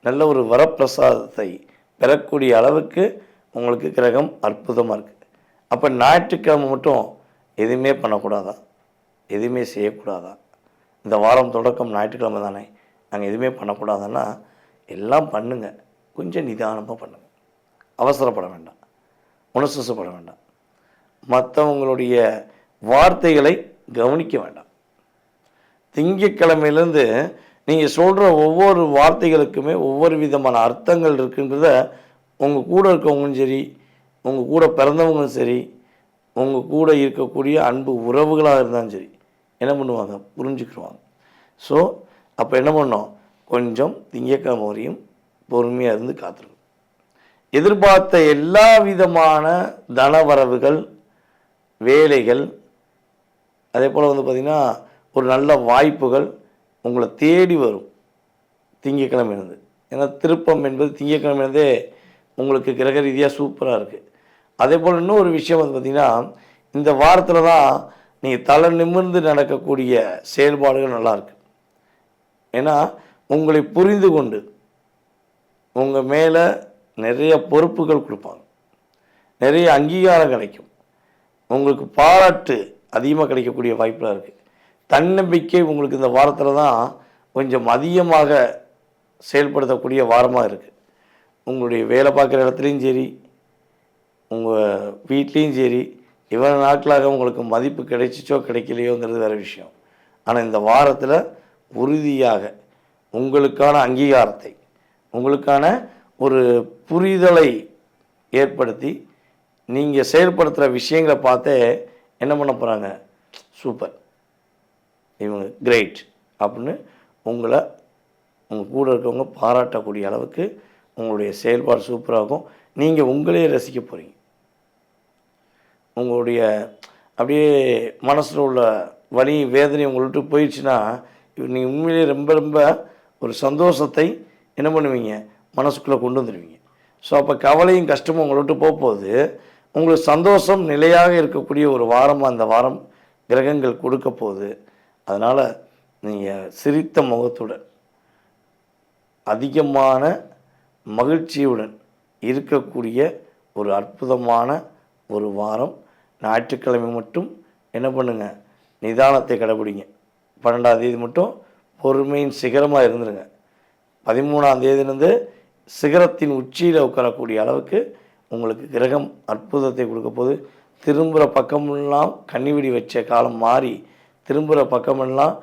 நல்ல ஒரு வரப்பிரசாதத்தை பெறக்கூடிய அளவுக்கு உங்களுக்கு கிரகம் அற்புதமாக இருக்குது. அப்போ ஞாயிற்றுக்கிழமை மட்டும் எதுவுமே பண்ணக்கூடாதா, எதுவுமே செய்யக்கூடாதா? இந்த வாரம் தொடக்கம் ஞாயிற்றுக்கிழமை தானே, நாங்கள் எதுவுமே பண்ணக்கூடாதுன்னா எல்லாம் பண்ணுங்கள். கொஞ்சம் நிதானமாக பண்ணுங்கள். அவசரப்பட வேண்டாம், உணர்ச்சிப்பட வேண்டாம், மற்றவங்களுடைய வார்த்தைகளை கவனிக்க வேண்டாம். திங்கக்கிழமையிலேருந்து நீங்கள் சொல்கிற ஒவ்வொரு வார்த்தைகளுக்குமே ஒவ்வொரு விதமான அர்த்தங்கள் இருக்குன்றத உங்கள் கூட இருக்கவங்களும் சரி, உங்கள் கூட பிறந்தவங்களும் சரி, உங்கள் கூட இருக்கக்கூடிய அன்பு உறவுகளாக இருந்தாலும் சரி என்ன பண்ணுவாங்க, புரிஞ்சுக்கிடுவாங்க. ஸோ அப்போ என்ன பண்ணோம், கொஞ்சம் திங்கக்கிழமை வரையும் பொறுமையாக இருந்து காத்துருங்க. எதிர்பார்த்த எல்லா விதமான தனவரவுகள், வேலைகள், அதே போல் பார்த்திங்கன்னா ஒரு நல்ல வாய்ப்புகள் உங்களை தேடி வரும் திங்கக்கிழமையிலேருந்து. ஏன்னா திருப்பம் என்பது திங்கக்கிழமையிலேருந்தே உங்களுக்கு கிரக ரீதியாக சூப்பராக இருக்குது. அதே போல் இன்னொரு விஷயம் பார்த்திங்கன்னா, இந்த வாரத்தில் தான் நீங்கள் தலை நிமிர்ந்து நடக்கக்கூடிய செயல்பாடுகள் நல்லாயிருக்கு. ஏன்னா உங்களை புரிந்து கொண்டு உங்கள் மேலே நிறைய பொறுப்புகள் கொடுப்பாங்க, நிறைய அங்கீகாரம் கிடைக்கும், உங்களுக்கு பாராட்டு அதிகமாக கிடைக்கக்கூடிய வாய்ப்பெலாம் இருக்குது. தன்னம்பிக்கை உங்களுக்கு இந்த வாரத்தில் தான் கொஞ்சம் அதிகமாக செயல்படுத்தக்கூடிய வாரமாக இருக்குது. உங்களுடைய வேலை பார்க்குற இடத்துலையும் சரி, உங்கள் வீட்லேயும் சரி, இவ்வளோ நாட்களாக உங்களுக்கு மதிப்பு கிடைச்சிச்சோ கிடைக்கலையோங்கிறது வேறு விஷயம். ஆனால் இந்த வாரத்தில் உறுதியாக உங்களுக்கான அங்கீகாரத்தை, உங்களுக்கான ஒரு புரிதலை ஏற்படுத்தி நீங்கள் செயல்படுத்துகிற விஷயங்களை பார்த்தே என்ன பண்ண போகிறாங்க, சூப்பர், இவங்க கிரேட் அப்படின்னு உங்களை உங்கள் கூட இருக்கவங்க பாராட்டக்கூடிய அளவுக்கு உங்களுடைய செயல்பாடு சூப்பராகும். நீங்கள் உங்களே ரசிக்க போகிறீங்க. உங்களுடைய அப்படியே மனசில் உள்ள வலி வேதனை உங்களை விட்டு போயிடுச்சுன்னா நீங்கள் உண்மையிலே ரொம்ப ரொம்ப ஒரு சந்தோஷத்தை என்ன பண்ணுவீங்க, மனசுக்குள்ளே கொண்டு வந்துடுவீங்க. ஸோ அப்போ கவலையும் கஷ்டமும் உங்களை விட்டு போகும்போது உங்களுக்கு சந்தோஷம் நிலையாக இருக்கக்கூடிய ஒரு வாரமாக அந்த வாரம் கிரகங்கள் கொடுக்க போகுது. அதனால் நீங்கள் சிரித்த முகத்துடன் அதிகமான மகிழ்ச்சியுடன் இருக்கக்கூடிய ஒரு அற்புதமான ஒரு வாரம். ஞாயிற்றுக்கிழமை மட்டும் என்ன பண்ணுங்க, நிதானத்தை கடைபிடிங்க. 12ஆம் தேதி மட்டும் பொறுமையின் சிகரமாக இருந்துருங்க. 13ஆம் தேதியிலேருந்து சிகரத்தின் உச்சியில் உட்காரக்கூடிய அளவுக்கு உங்களுக்கு கிரகம் அற்புதத்தை கொடுக்க போது. திரும்புகிற பக்கமெல்லாம் கன்னிவெடி வச்ச காலம் மாறி திரும்புகிற பக்கமெல்லாம்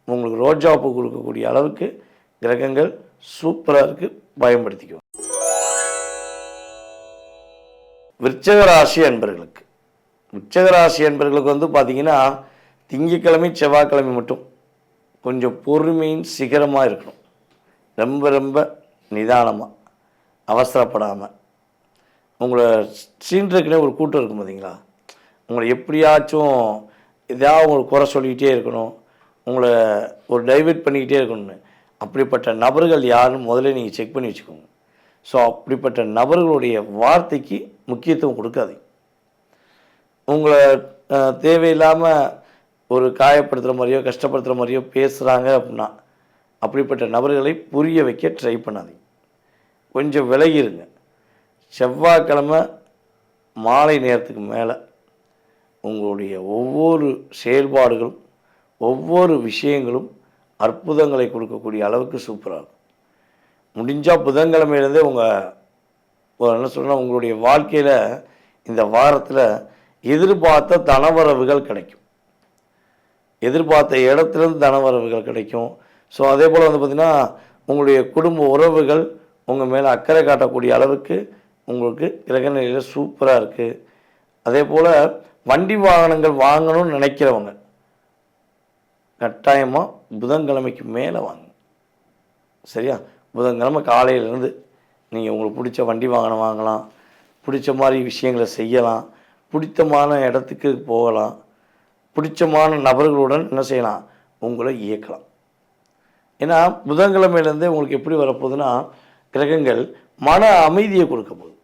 உங்களுக்கு ரோஜாப்பு கொடுக்கக்கூடிய அளவுக்கு கிரகங்கள் சூப்பராக இருக்குது, பயன்படுத்திக்குவோம். விருச்சிக ராசி அன்பர்களுக்கு, விருச்சிக ராசி அன்பர்களுக்கு பார்த்திங்கன்னா திங்கட்கிழமை செவ்வாய்க்கிழமை மட்டும் கொஞ்சம் பொறுமையின் சிகரமாக இருக்கணும். ரொம்ப ரொம்ப நிதானமாக, அவசரப்படாமல். உங்களை சீன்றதுக்குனே ஒரு கூட்டம் இருக்கும் பார்த்தீங்களா, உங்களை எப்படியாச்சும் எதாவது உங்களுக்கு குறை சொல்லிக்கிட்டே இருக்கணும், உங்களை ஒரு டைவெர்ட் பண்ணிக்கிட்டே இருக்கணும்னு அப்படிப்பட்ட நபர்கள் யாருன்னு முதல்ல நீங்கள் செக் பண்ணி வச்சுக்கோங்க. ஸோ அப்படிப்பட்ட நபர்களுடைய வார்த்தைக்கு முக்கியத்துவம் கொடுக்காதீங்க. உங்களை தேவையில்லாமல் ஒரு காயப்படுத்துகிற மாதிரியோ கஷ்டப்படுத்துகிற மாதிரியோ பேசுகிறாங்க அப்படின்னா அப்படிப்பட்ட நபர்களை புரிய வைக்க ட்ரை பண்ணாதீங்க. கொஞ்சம் விலகிருங்க. செவ்வாய்க்கிழமை மாலை நேரத்துக்கு மேலே உங்களுடைய ஒவ்வொரு செயல்பாடுகளும் ஒவ்வொரு விஷயங்களும் அற்புதங்களை கொடுக்கக்கூடிய அளவுக்கு சூப்பராக இருக்கும். முடிஞ்சால் புதன்கிழமையிலேருந்தே என்ன சொல்கிறேன்னா உங்களுடைய வாழ்க்கையில் இந்த வாரத்தில் எதிர்பார்த்த தனவரவுகள் கிடைக்கும். எதிர்பார்த்த இடத்துலேருந்து தனவரவுகள் கிடைக்கும். ஸோ அதே போல் பார்த்திங்கன்னா உங்களுடைய குடும்ப உறவுகள் உங்கள் மேலே அக்கறை காட்டக்கூடிய அளவுக்கு உங்களுக்கு கிரகநிலையில் சூப்பராக இருக்குது. அதே போல் வண்டி வாகனங்கள் வாங்கணும்னு நினைக்கிறவங்க கட்டாயமாக புதன்கிழமைக்கு மேலே வாங்க. சரியா? புதன்கிழமை காலையிலேருந்து நீங்கள் உங்களுக்கு பிடிச்ச வண்டி வாகனம் வாங்கலாம், பிடிச்ச மாதிரி விஷயங்களை செய்யலாம், பிடித்தமான இடத்துக்கு போகலாம், பிடிச்சமான நபர்களுடன் என்ன செய்யலாம், உங்களை இயக்கலாம். ஏன்னா புதன்கிழமையிலேருந்தே உங்களுக்கு எப்படி வரப்போகுதுன்னா கிரகங்கள் மன அமைதியை கொடுக்க போகுது,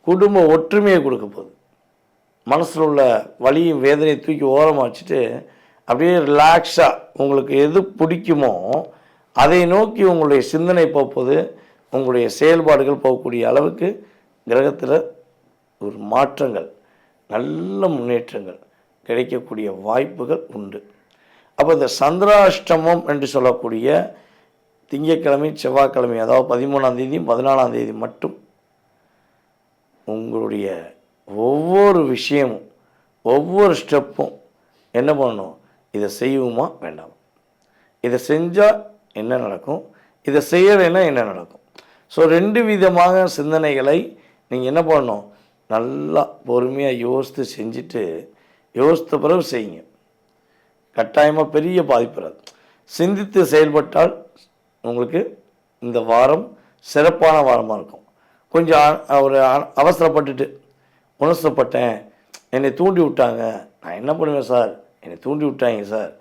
குடும்ப ஒற்றுமையை கொடுக்க போகுது. மனசில் உள்ள வலியும் வேதனையை தூக்கி ஓரமாக வச்சுட்டு அப்படியே ரிலாக்ஸாக உங்களுக்கு எது பிடிக்குமோ அதை நோக்கி உங்களுடைய சிந்தனை போகுது, உங்களுடைய செயல்பாடுகள் போகக்கூடிய அளவுக்கு கிரகத்தில் ஒரு மாற்றங்கள், நல்ல முன்னேற்றங்கள் கிடைக்கக்கூடிய வாய்ப்புகள் உண்டு. அப்போ இந்த சந்திராஷ்டமம் என்று சொல்லக்கூடிய திங்கட்கிழமை செவ்வாய்க்கிழமை, அதாவது 13ஆம் தேதியும் 14ஆம் தேதி மட்டும் உங்களுடைய ஒவ்வொரு விஷயமும் ஒவ்வொரு ஸ்டெப்பும் என்ன பண்ணணும், இதை செய்வோமா வேண்டாம், இதை செஞ்சால் என்ன நடக்கும், இதை செய்யலைன்னா என்ன நடக்கும். ஸோ 2 விதமாக சிந்தனைகளை நீங்கள் என்ன பண்ணணும், நல்லா பொறுமையாக யோசித்து செஞ்சுட்டு யோசித்த பிறகு செய்யுங்க. கட்டாயமாக பெரிய பாதிப்பு வராது. சிந்தித்து செயல்பட்டால் உங்களுக்கு இந்த வாரம் சிறப்பான வாரமாக இருக்கும். கொஞ்சம் ஒரு அவசரப்பட்டுட்டு உணர்த்தப்பட்டேன், என்னை தூண்டி விட்டாங்க, நான் என்ன பண்ணுவேன் சார், என்னை தூண்டி விட்டாங்க சார்,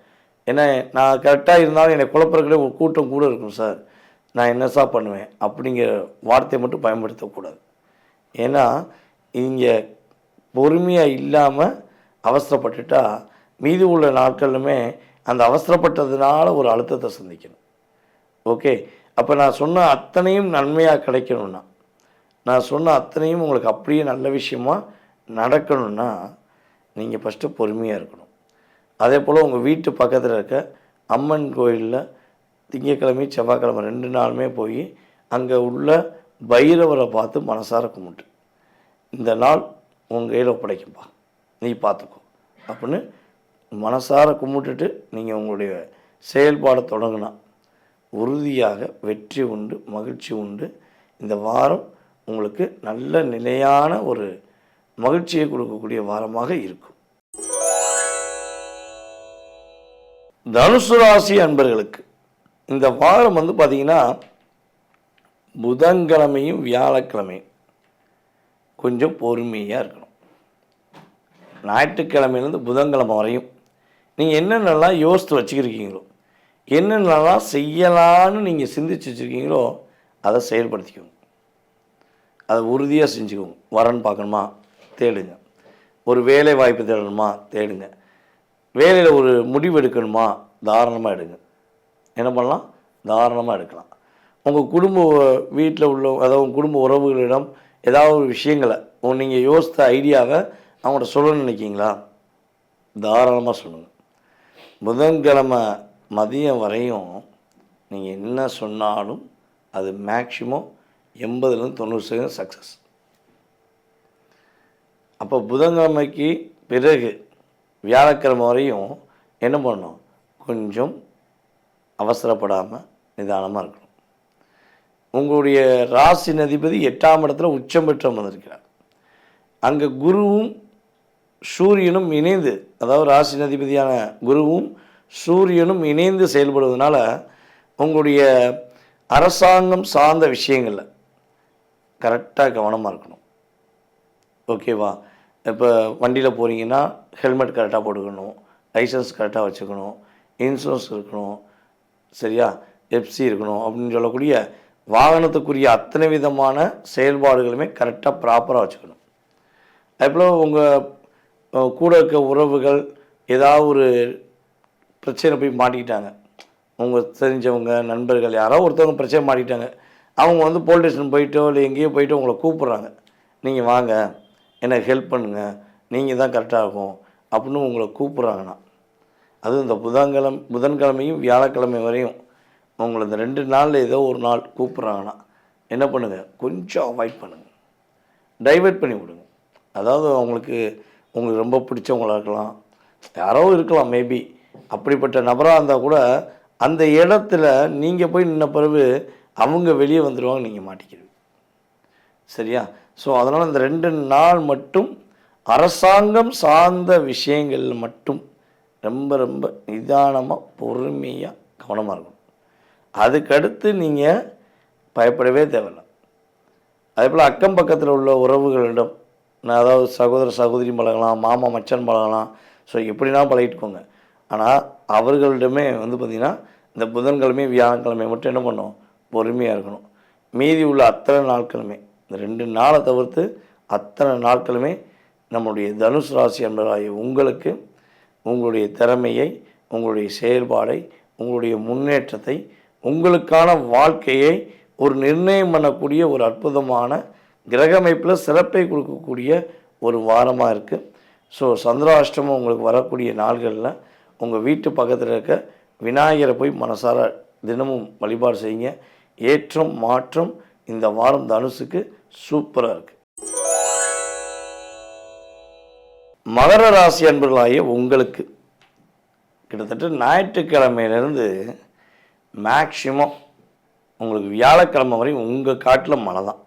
ஏன்னா நான் கரெக்டாக இருந்தாலும் என்னை குழப்பறதுக்குள்ளே ஒரு கூட்டம் கூட இருக்கும் சார், நான் என்ன சார் பண்ணுவேன் அப்படிங்கிற வார்த்தையை மட்டும் பயன்படுத்தக்கூடாது. ஏன்னா இங்கே பொறுமையாக இல்லாமல் அவசரப்பட்டுட்டா மீதி உள்ள நாட்களுமே அந்த அவசரப்பட்டதுனால ஒரு அழுத்தத்தை சந்திக்கணும். ஓகே, அப்போ நான் சொன்ன அத்தனையும் நன்மையாக கிடைக்கணும்னா, நான் சொன்ன அத்தனையும் உங்களுக்கு அப்படியே நல்ல விஷயமா நடக்கணும்னா நீங்கள் ஃபஸ்ட்டு பொறுமையாக இருக்கணும். அதே போல் உங்கள் வீட்டு பக்கத்தில் இருக்க அம்மன் கோயிலில் திங்கட்கிழமை செவ்வாய்க்கிழமை 2 நாளுமே போய் அங்கே உள்ள பைரவரை பார்த்து மனசார கும்பிட்டு, இந்த நாள் உங்கள் கையில் ஒப்படைக்கும்பா, நீ பார்த்துக்கோ அப்படின்னு மனசார கும்பிட்டுட்டு நீங்கள் உங்களுடைய செயல்பாடை தொடங்கினா உறுதியாக வெற்றி உண்டு, மகிழ்ச்சி உண்டு. இந்த வாரம் உங்களுக்கு நல்ல நிலையான ஒரு மகிழ்ச்சியை கொடுக்கக்கூடிய வாரமாக இருக்கும். தனுசு ராசி அன்பர்களுக்கு இந்த வாரம் பார்த்திங்கன்னா புதன்கிழமையும் வியாழக்கிழமையும் கொஞ்சம் பொறுமையாக இருக்கணும். ஞாயிற்றுக்கிழமையிலேருந்து புதன்கிழமை வரையும் நீங்கள் என்னென்னலாம் யோசித்து வச்சுக்கிருக்கீங்களோ, என்னென்னலாம் செய்யலான்னு நீங்கள் சிந்திச்சு வச்சுருக்கீங்களோ அதை செயல்படுத்திக்கோங்க. அதை உறுதியாக செஞ்சுக்கோங்க. வரன் பார்க்கணுமா தேடுங்க, ஒரு வேலை வாய்ப்பு தேடணுமா தேடுங்க, வேலையில் ஒரு முடிவு எடுக்கணுமா தாராளமாக எடுங்க. என்ன பண்ணலாம், தாராளமாக எடுக்கலாம். உங்கள் குடும்ப வீட்டில் உள்ள அதாவது குடும்ப உறவுகளிடம் ஏதாவது ஒரு விஷயங்களை நீங்கள் யோசித்த ஐடியாவை அவங்கள்ட்ட சொல்லணும்னு நினைக்கிங்களா, தாராளமாக சொல்லுங்கள். புதன்கிழமை மதியம் வரையும் நீங்கள் என்ன சொன்னாலும் அது மேக்ஸிமம் 80-90% சக்ஸஸ். அப்போ புதன்கிழமைக்கு பிறகு வியாழக்கிழமை வரையும் என்ன பண்ணணும், கொஞ்சம் அவசரப்படாமல் நிதானமாக இருக்கணும். உங்களுடைய ராசி அதிபதி 8ஆம் இடத்துல உச்சம் பெற்று வந்திருக்கிறார். அங்கே குருவும் சூரியனும் இணைந்து, அதாவது ராசி அதிபதியான குருவும் சூரியனும் இணைந்து செயல்படுவதனால உங்களுடைய அரசாங்கம் சார்ந்த விஷயங்களில் கரெக்டாக கவனமாக இருக்கணும். ஓகேவா? இப்போ வண்டியில் போகிறீங்கன்னா ஹெல்மெட் கரெக்டாக போட்டுக்கணும், லைசன்ஸ் கரெக்டாக வச்சுக்கணும், இன்சூரன்ஸ் இருக்கணும், சரியா, எஃப்சி இருக்கணும் அப்படின்னு சொல்லக்கூடிய வாகனத்துக்குரிய அத்தனை விதமான செயல்பாடுகளுமே கரெக்டாக ப்ராப்பராக வச்சுக்கணும். அதுபோல் உங்கள் கூட இருக்க உறவுகள் ஏதாவது ஒரு பிரச்சனை போய் மாட்டிக்கிட்டாங்க, உங்கள் தெரிஞ்சவங்க நண்பர்கள் யாரோ ஒருத்தவங்க பிரச்சனை மாட்டிக்கிட்டாங்க, அவங்க வந்து போலீஸ் ஸ்டேஷன் போயிட்டோ இல்லை எங்கேயோ போயிட்டு உங்களை கூப்பிட்றாங்க, நீங்கள் வாங்க எனக்கு ஹெல்ப் பண்ணுங்கள், நீங்கள் தான் கரெக்டாக இருக்கும் அப்படின்னு உங்களை கூப்பிட்றாங்கன்னா, அதுவும் இந்த புதன்கிழமையும் வியாழக்கிழமை வரையும் உங்களை இந்த 2 நாளில் ஏதோ ஒரு நாள் கூப்பிட்றாங்கன்னா என்ன பண்ணுங்கள், கொஞ்சம் அவாய்ட் பண்ணுங்கள், டைவெர்ட் பண்ணி விடுங்க. அதாவது உங்களுக்கு ரொம்ப பிடிச்சவங்களாக இருக்கலாம், யாரோ இருக்கலாம், மேபி அப்படிப்பட்ட நபராக இருந்தால் கூட அந்த இடத்துல நீங்கள் போய் நின்ன பிறகு அவங்க வெளியே வந்துடுவாங்க, நீங்கள் மாட்டிக்கிறீங்க. சரியா? ஸோ அதனால் இந்த 2 நாள் மட்டும் அரசாங்கம் சார்ந்த விஷயங்கள் மட்டும் ரொம்ப ரொம்ப நிதானமாக பொறுமையாக கவனமாக இருக்கணும். அதுக்கடுத்து நீங்கள் பயப்படவே தேவையில்லை. அதே போல் அக்கம் பக்கத்தில் உள்ள உறவுகளிடம், அதாவது சகோதர சகோதரி பழகலாம், மாமா மச்சான் பழகலாம், ஸோ எப்படின்னா பழகிட்டுக்கோங்க. ஆனால் அவர்களிடமே வந்து பார்த்திங்கன்னா இந்த புதன்கிழமை வியாழக்கிழமை மட்டும் என்ன பண்ணணும், பொறுமையாக இருக்கணும். மீதி உள்ள அத்தனை நாட்களுமே, இந்த 2 நாளை தவிர்த்து அத்தனை நாட்களுமே நம்முடைய தனுசு ராசி என்பதாகிய உங்களுக்கு உங்களுடைய திறமையை, உங்களுடைய செயல்பாடை, உங்களுடைய முன்னேற்றத்தை, உங்களுக்கான வாழ்க்கையை ஒரு நிர்ணயம் பண்ணக்கூடிய ஒரு அற்புதமான கிரக அமைப்பில் சிறப்பை கொடுக்கக்கூடிய ஒரு வாரமாக இருக்குது. ஸோ சந்திராஷ்டமம் உங்களுக்கு வரக்கூடிய நாள்களில் உங்கள் வீட்டு பக்கத்தில் இருக்க விநாயகரை போய் மனசார தினமும் வழிபாடு செய்யுங்க. ஏற்றம் மாற்றம் இந்த வாரம் தனுசுக்கு சூப்பராக இருக்குது. மகர ராசி அன்பர்களாகிய உங்களுக்கு கிட்டத்தட்ட ஞாயிற்றுக்கிழமையிலேருந்து மேக்சிமம் உங்களுக்கு வியாழக்கிழமை வரையும் உங்கள் காட்டில் மழை தான்.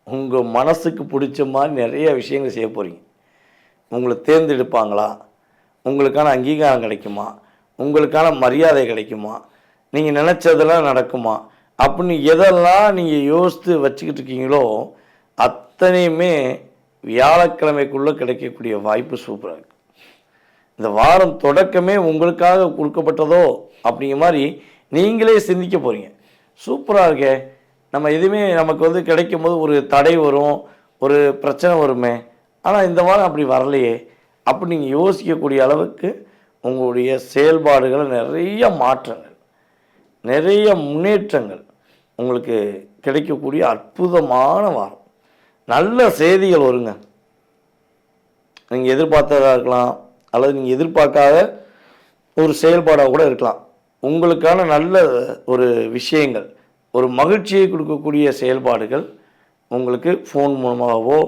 உங்கள் மனசுக்கு பிடிச்ச மாதிரி நிறைய விஷயங்கள் செய்ய போகிறீங்க. உங்களை தேர்ந்தெடுப்பாங்களா, உங்களுக்கான அங்கீகாரம் கிடைக்குமா, உங்களுக்கான மரியாதை கிடைக்குமா, நீங்கள் நினச்சதெல்லாம் நடக்குமா அப்படின்னு எதெல்லாம் நீங்கள் யோசித்து வச்சுக்கிட்டு இருக்கீங்களோ அத்தனையுமே வியாழக்கிழமைக்குள்ளே கிடைக்கக்கூடிய வாய்ப்பு சூப்பராக இருக்குது. இந்த வாரம் தொடக்கமே உங்களுக்காக கொடுக்கப்பட்டதோ அப்படிங்கிற மாதிரி நீங்களே சிந்திக்க போகிறீங்க. சூப்பராக இருக்கே, நம்ம எதுவுமே நமக்கு வந்து கிடைக்கும் போது ஒரு தடை வரும், ஒரு பிரச்சனை வருமே, ஆனால் இந்த வாரம் அப்படி வரலையே அப்படி நீங்கள் யோசிக்கக்கூடிய அளவுக்கு உங்களுடைய செயல்பாடுகள் நிறைய மாற்றங்கள், நிறைய முன்னேற்றங்கள் உங்களுக்கு கிடைக்கக்கூடிய அற்புதமான வாரம். நல்ல செய்திகள் வருங்க. நீங்கள் எதிர்பார்த்ததாக இருக்கலாம், அல்லது நீங்கள் எதிர்பார்க்காத ஒரு செயல்பாடாக கூட இருக்கலாம். உங்களுக்கான நல்ல ஒரு விஷயங்கள், ஒரு மகிழ்ச்சியை கொடுக்கக்கூடிய செயல்பாடுகள் உங்களுக்கு ஃபோன் மூலமாகவோ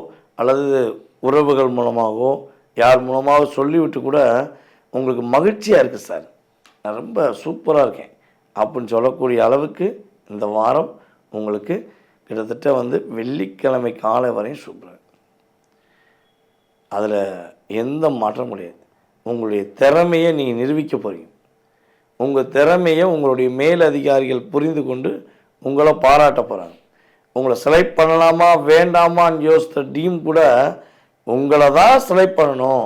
அல்லது உறவுகள் மூலமாகவோ யார் மூலமாக சொல்லிவிட்டு கூட உங்களுக்கு மகிழ்ச்சியாக இருக்குது, சார் நான் ரொம்ப சூப்பராக இருக்கேன் அப்படின்னு சொல்லக்கூடிய அளவுக்கு இந்த வாரம் உங்களுக்கு கிட்டத்தட்ட வந்து வெள்ளிக்கிழமை காலை வரையும் சூப்பராக. அதில் எந்த மாற்றம் கிடையாது. உங்களுடைய திறமையை நீங்கள் நிரூபிக்க போகிறீங்க. உங்கள் திறமையை உங்களுடைய மேலதிகாரிகள் புரிந்து கொண்டு உங்களை பாராட்ட போகிறாங்க. உங்களை செலக்ட் பண்ணலாமா வேண்டாமான்னு யோசித்த டீம் கூட உங்களை தான் செலக்ட் பண்ணணும்,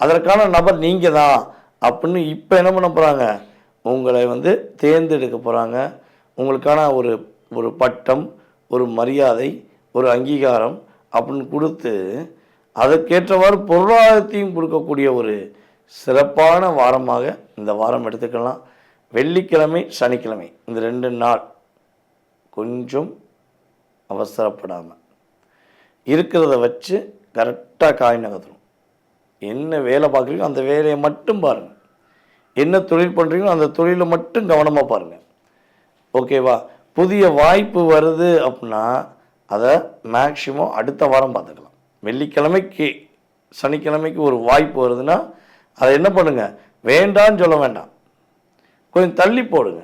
அதற்கான நபர் நீங்கள் தான் அப்படின்னு இப்போ என்ன பண்ண போகிறாங்க, உங்களை வந்து தேர்ந்தெடுக்க போகிறாங்க. உங்களுக்கான ஒரு பட்டம், ஒரு மரியாதை, ஒரு அங்கீகாரம் அப்படின்னு கொடுத்து அதற்கேற்றவாறு பொருளாதாரத்தையும் கொடுக்கக்கூடிய ஒரு சிறப்பான வாரமாக இந்த வாரம் எடுத்துக்கலாம். வெள்ளிக்கிழமை சனிக்கிழமை இந்த 2 நாள் கொஞ்சம் அவசரப்படாமல் இருக்கிறத வச்சு கரெக்டாக காய் நகர்த்தணும். என்ன வேலை பார்க்குறீங்களோ அந்த வேலையை மட்டும் பாருங்கள், என்ன தொழில் பண்ணுறீங்களோ அந்த தொழிலை மட்டும் கவனமாக பாருங்கள். ஓகேவா? புதிய வாய்ப்பு வருது அப்படின்னா அதை மேக்சிமம் அடுத்த வாரம் பார்த்துக்கலாம். வெள்ளிக்கிழமைக்கு சனிக்கிழமைக்கு ஒரு வாய்ப்பு வருதுன்னா அதை என்ன பண்ணுங்கள், வேண்டான்னு சொல்ல வேண்டாம், கொஞ்சம் தள்ளி போடுங்க.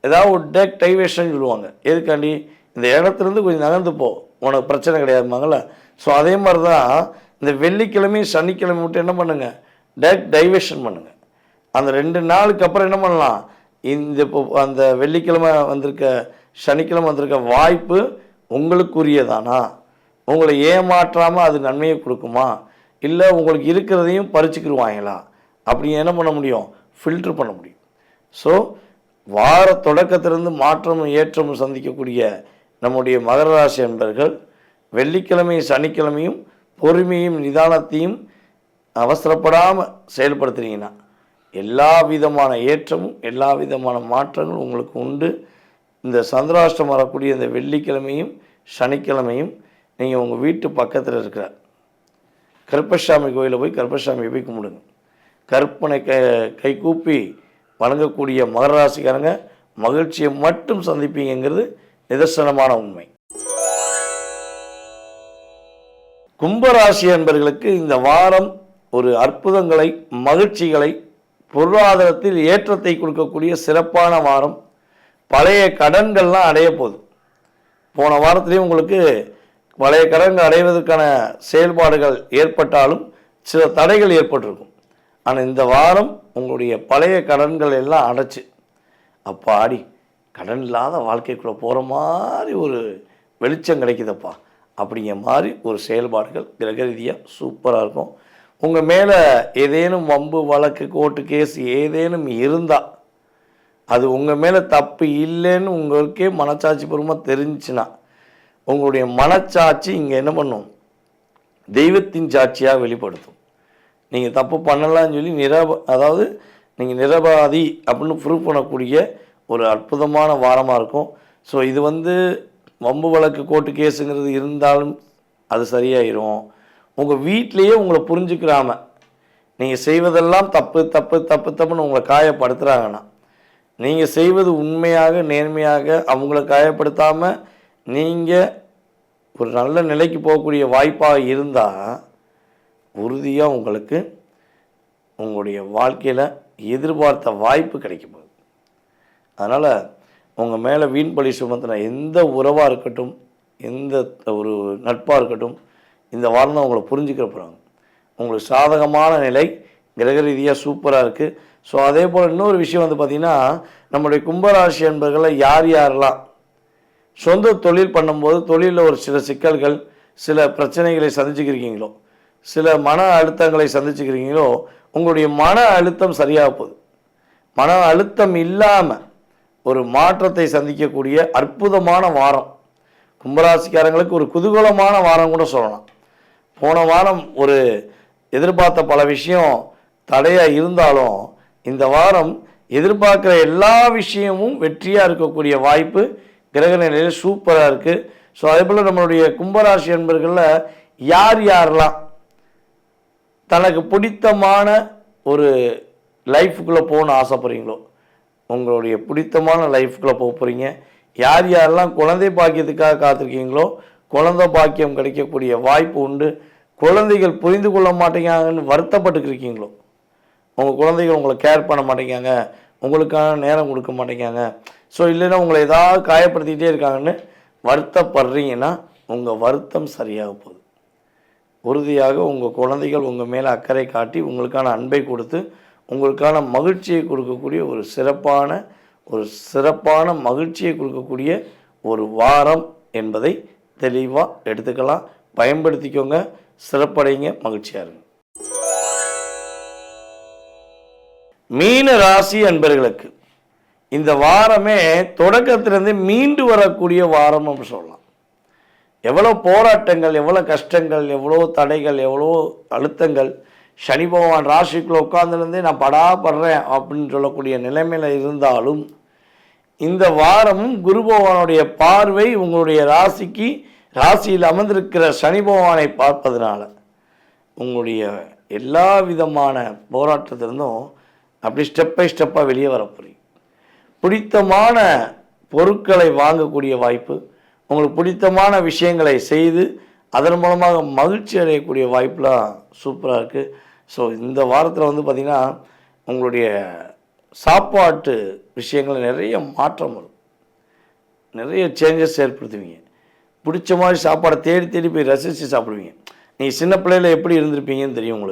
ஏதாவது ஒரு டைவர்ஷன் சொல்லுவாங்க, எதுக்காண்டி இந்த இடத்துலேருந்து கொஞ்சம் நகர்ந்து போ, உனக்கு பிரச்சனை கிடையாதுமாங்கள. ஸோ அதே மாதிரி தான் இந்த வெள்ளிக்கிழமையும் சனிக்கிழமை மட்டும் என்ன பண்ணுங்கள், டைவர்ஷன் பண்ணுங்கள். அந்த 2 நாளுக்கு அப்புறம் என்ன பண்ணலாம், இப்போ அந்த வெள்ளிக்கிழமை வந்திருக்க சனிக்கிழமை வந்திருக்க வாய்ப்பு உங்களுக்குரியதானா, உங்களை ஏமாற்றாமல் அது நன்மையை கொடுக்குமா, இல்லை உங்களுக்கு இருக்கிறதையும் பறிச்சுக்கிடுவாங்களா அப்படி என்ன பண்ண முடியும், ஃபில்ட்ரு பண்ண முடியும். ஸோ வார தொடக்கத்திலிருந்து மாற்றமும் ஏற்றமும் சந்திக்கக்கூடிய நம்முடைய மகர ராசி என்பர்கள் வெள்ளிக்கிழமையும் சனிக்கிழமையும் பொறுமையும் நிதானத்தையும் அவசரப்படாமல் செயல்படுத்துறீங்கன்னா எல்லா விதமான ஏற்றமும் எல்லா விதமான மாற்றங்களும் உங்களுக்கு உண்டு. இந்த சந்திராஷ்டம் வரக்கூடிய இந்த வெள்ளிக்கிழமையும் சனிக்கிழமையும் நீங்கள் உங்கள் வீட்டு பக்கத்தில் இருக்கிற கருப்பசாமி கோயிலில் போய் கருப்பசாமியை போய் கும்பிடுங்க. கற்பனை கை கூப்பி வணங்கக்கூடிய மகர ராசிக்காரங்க மகிழ்ச்சியை மட்டும் சந்திப்பீங்கிறது நிதர்சனமான உண்மை. கும்பராசி என்பவர்களுக்கு இந்த வாரம் ஒரு அற்புதங்களை, மகிழ்ச்சிகளை, பொருளாதாரத்தில் ஏற்றத்தை கொடுக்கக்கூடிய சிறப்பான வாரம். பழைய கடன்கள்லாம் அடைய போகுது. போன வாரத்திலையும் உங்களுக்கு பழைய கடன்கள் அடைவதற்கான செயல்பாடுகள் ஏற்பட்டாலும் சில தடைகள் ஏற்பட்டிருக்கும். ஆனால் இந்த வாரம் உங்களுடைய பழைய கடன்கள் எல்லாம் அடைச்சு அப்பாடி கடன் இல்லாத வாழ்க்கைக்குள்ளே போகிற மாதிரி ஒரு வெளிச்சம் கிடைக்குதப்பா அப்படிங்கிற மாதிரி ஒரு செயல்பாடுகள் கிரக ரீதியாக சூப்பராக இருக்கும். உங்கள் மேலே ஏதேனும் வம்பு வழக்கு கோர்ட்டு கேஸ் ஏதேனும் இருந்தால் அது உங்கள் மேலே தப்பு இல்லைன்னு உங்களுக்கே மனச்சாட்சி பூர்வமாக தெரிஞ்சுன்னா உங்களுடைய மனச்சாட்சி இங்கே என்ன பண்ணும், தெய்வத்தின் சாட்சியாக வெளிப்படுத்தும். நீங்கள் தப்பு பண்ணலான்னு சொல்லி அதாவது நீங்கள் நிரபராதி அப்படின்னு ப்ரூவ் பண்ணக்கூடிய ஒரு அற்புதமான வாரமாக இருக்கும். ஸோ இது வம்பு வழக்கு கோர்ட்டு கேஸுங்கிறது இருந்தாலும் அது சரியாயிரும். உங்கள் வீட்டிலையே உங்களை புரிஞ்சுக்கிறாம நீங்கள் செய்வதெல்லாம் தப்பு தப்பு தப்பு தப்புன்னு உங்களை காயப்படுத்துகிறாங்கன்னா நீங்கள் செய்வது உண்மையாக நேர்மையாக அவங்கள காயப்படுத்தாமல் நீங்கள் ஒரு நல்ல நிலைக்கு போகக்கூடிய வாய்ப்பாக இருந்தால் உறுதியாக உங்களுக்கு உங்களுடைய வாழ்க்கையில் எதிர்பார்த்த வாய்ப்பு கிடைக்க போகுது. அதனால் உங்கள் மேலே வீண் பழி சுமத்தின எந்த உறவாக இருக்கட்டும், எந்த ஒரு நட்பாக இருக்கட்டும், இந்த வாரம் தான் உங்களை புரிஞ்சுக்கிற போகிறாங்க. உங்களுக்கு சாதகமான நிலை கிரக ரீதியாக சூப்பராக இருக்குது. ஸோ அதே போல் இன்னொரு விஷயம் பார்த்திங்கன்னா, நம்முடைய கும்பராசி என்பர்களில் யார் யாரெல்லாம் சொந்த தொழில் பண்ணும்போது தொழிலில் ஒரு சில சிக்கல்கள், சில பிரச்சனைகளை சந்திச்சுக்கிறீங்களோ, சில மன அழுத்தங்களை சந்திச்சுக்கிறீங்களோ, உங்களுடைய மன அழுத்தம் சரியாக போகுது. மன அழுத்தம் இல்லாமல் ஒரு மாற்றத்தை சந்திக்கக்கூடிய அற்புதமான வாரம். கும்பராசிக்காரங்களுக்கு ஒரு குதூகலமான வாரம் கூட சொல்லலாம். போன வாரம் ஒரு எதிர்பார்த்த பல விஷயம் தடையாக இருந்தாலும் இந்த வாரம் எதிர்பார்க்குற எல்லா விஷயமும் வெற்றியாக இருக்கக்கூடிய வாய்ப்பு கிரக நிலையில் சூப்பராக இருக்குது. ஸோ அதே போல் நம்மளுடைய கும்பராசி என்பர்களில் யார் யாரெல்லாம் தனக்கு பிடித்தமான ஒரு லைஃபுக்குள்ளே போகணுன்னு ஆசைப்படுறீங்களோ, உங்களுடைய பிடித்தமான லைஃப்குள்ளே போக போகிறீங்க. யார் யாரெல்லாம் குழந்தை பாக்கியத்துக்காக காத்திருக்கீங்களோ குழந்தை பாக்கியம் கிடைக்கக்கூடிய வாய்ப்பு உண்டு. குழந்தைகள் புரிந்து கொள்ள மாட்டேங்காங்கன்னு வருத்தப்பட்டுருக்கீங்களோ, உங்கள் குழந்தைகள் உங்களை கேர் பண்ண மாட்டேங்காங்க, உங்களுக்கான நேரம் கொடுக்க மாட்டேங்காங்க, ஸோ இல்லைன்னா உங்களை ஏதாவது காயப்படுத்திக்கிட்டே இருக்காங்கன்னு வருத்தப்படுறீங்கன்னா உங்கள் வருத்தம் சரியாக போகுது. உறுதியாக உங்கள் குழந்தைகள் உங்கள் மேலே அக்கறை காட்டி உங்களுக்கான அன்பை கொடுத்து உங்களுக்கான மகிழ்ச்சியை கொடுக்கக்கூடிய ஒரு சிறப்பான மகிழ்ச்சியை கொடுக்கக்கூடிய ஒரு வாரம் என்பதை தெளிவாக எடுத்துக்கலாம். பயன்படுத்திக்கோங்க, சிறப்படைங்க, மகிழ்ச்சியாக இருங்க. மீன ராசி அன்பர்களுக்கு இந்த வாரமே தொடக்கத்திலிருந்து மீண்டு வரக்கூடிய வாரம் அப்படின்னு சொல்லலாம். எவ்வளோ போராட்டங்கள், எவ்வளோ கஷ்டங்கள், எவ்வளோ தடைகள், எவ்வளோ அழுத்தங்கள், சனி பகவான் ராசிக்குள்ளே உட்கார்ந்துலேருந்தே நான் படுறேன் அப்படின்னு சொல்லக்கூடிய நிலைமையில் இருந்தாலும் இந்த வாரமும் குரு பகவானுடைய பார்வை உங்களுடைய ராசியில் அமர்ந்திருக்கிற சனி பகவானை பார்ப்பதனால உங்களுடைய எல்லா விதமான போராட்டத்திலிருந்தும் அப்படி ஸ்டெப் பை ஸ்டெப்பாக வெளியே வரப்போறீங்க. பிடித்தமான பொருட்களை வாங்கக்கூடிய வாய்ப்பு, உங்களுக்கு பிடித்தமான விஷயங்களை செய்து அதன் மூலமாக மகிழ்ச்சி அடையக்கூடிய வாய்ப்புலாம் சூப்பராக இருக்குது. ஸோ இந்த வாரத்தில் பார்த்திங்கன்னா உங்களுடைய சாப்பாட்டு விஷயங்கள் நிறைய மாற்றம் வரும், நிறைய சேஞ்சஸ் ஏற்படுத்துவீங்க. பிடிச்ச மாதிரி சாப்பாடை தேடி தேடி போய் ரசித்து சாப்பிடுவீங்க. நீங்கள் சின்ன பிள்ளையில் எப்படி இருந்திருப்பீங்கன்னு தெரியும்.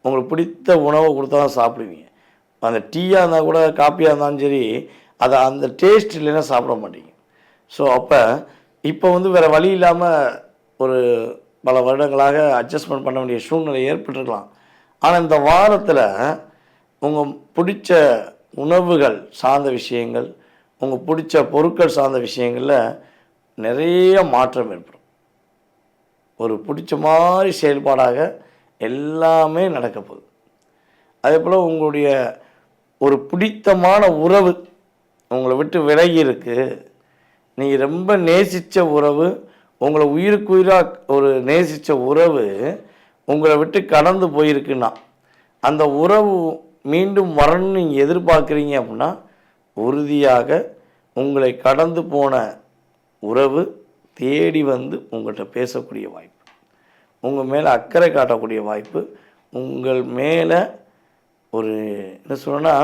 உங்களுக்கு பிடித்த உணவை கொடுத்தா தான் சாப்பிடுவீங்க. அந்த டீயாக இருந்தால் கூட காப்பியாக இருந்தாலும் சரி, அதை அந்த டேஸ்ட் இல்லைன்னா சாப்பிட மாட்டீங்க. ஸோ அப்போ இப்போ வேறு வழி இல்லாமல் ஒரு பல வருடங்களாக அட்ஜஸ்ட்மெண்ட் பண்ண வேண்டிய சூழ்நிலை ஏற்பட்டுருக்கலாம். ஆனால் இந்த வாரத்தில் உங்கள் பிடிச்ச உணவுகள் சார்ந்த விஷயங்கள், உங்கள் பிடிச்ச பொருட்கள் சார்ந்த விஷயங்களில் நிறைய மாற்றம் ஏற்படும். ஒரு பிடிச்ச மாதிரி செயல்பாடாக எல்லாமே நடக்க போகுது. அதே போல் உங்களுடைய ஒரு பிடித்தமான உறவு உங்களை விட்டு விலகி இருக்கு, நீங்கள் ரொம்ப நேசித்த உறவு, உங்களை உயிருக்கு உயிராக ஒரு நேசித்த உறவு உங்களை விட்டு கடந்து போயிருக்குன்னா, அந்த உறவு மீண்டும் வரணும்னு நீங்கள் எதிர்பார்க்குறீங்க அப்படின்னா, உறுதியாக உங்களை கடந்து போன உறவு தேடி வந்து உங்கள்கிட்ட பேசக்கூடிய வாய்ப்பு, உங்கள் மேலே அக்கறை காட்டக்கூடிய வாய்ப்பு, உங்கள் மேலே ஒரு என்ன சொல்லணும்னா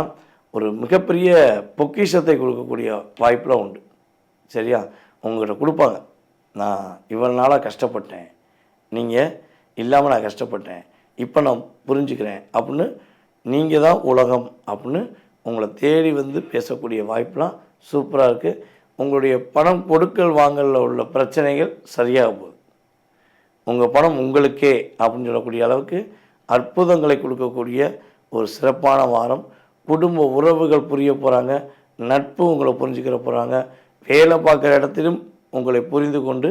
ஒரு மிகப்பெரிய பொக்கிஷத்தை கொடுக்கக்கூடிய வாய்ப்பெலாம் உண்டு. சரியா? உங்கள்கிட்ட கொடுப்பாங்க. நான் இவ்வளோ நாளாக கஷ்டப்பட்டேன், நீங்கள் இல்லாமல் நான் கஷ்டப்பட்டேன், இப்போ நான் புரிஞ்சுக்கிறேன் அப்படின்னு, நீங்கள் தான் உலகம் அப்படின்னு உங்களை தேடி வந்து பேசக்கூடிய வாய்ப்பெலாம் சூப்பராக இருக்குது. உங்களுடைய பணம் கொடுக்கல் வாங்கலில் உள்ள பிரச்சனைகள் சரியாக போகுது. உங்கள் பணம் உங்களுக்கே அப்படின்னு சொல்லக்கூடிய அளவுக்கு அற்புதங்களை கொடுக்கக்கூடிய ஒரு சிறப்பான வாரம். குடும்ப உறவுகள் புரிய போகிறாங்க, நட்பு உங்களை புரிஞ்சுக்கிற போகிறாங்க, வேலை பார்க்குற இடத்திலும் உங்களை புரிந்து கொண்டு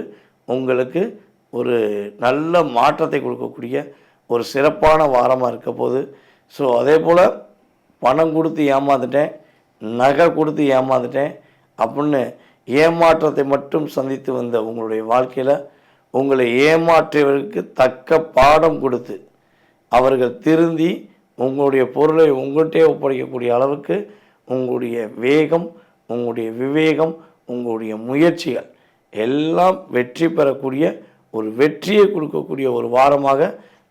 உங்களுக்கு ஒரு நல்ல மாற்றத்தை கொடுக்கக்கூடிய ஒரு சிறப்பான வாரமாக இருக்க போகுது. ஸோ அதே போல் பணம் கொடுத்து ஏமாந்துட்டேன், நகை கொடுத்து ஏமாந்துட்டேன் அப்படின்னு ஏமாற்றத்தை மட்டும் சந்தித்து வந்த உங்களுடைய வாழ்க்கையில் உங்களை ஏமாற்றியவருக்கு தக்க பாடம் கொடுத்து அவர்கள் திருந்தி உங்களுடைய பொருளை உங்கள்கிட்டே ஒப்படைக்கக்கூடிய அளவுக்கு உங்களுடைய வேகம், உங்களுடைய விவேகம், உங்களுடைய முயற்சிகள் எல்லாம் வெற்றி பெறக்கூடிய ஒரு வெற்றியை கொடுக்கக்கூடிய ஒரு வாரமாக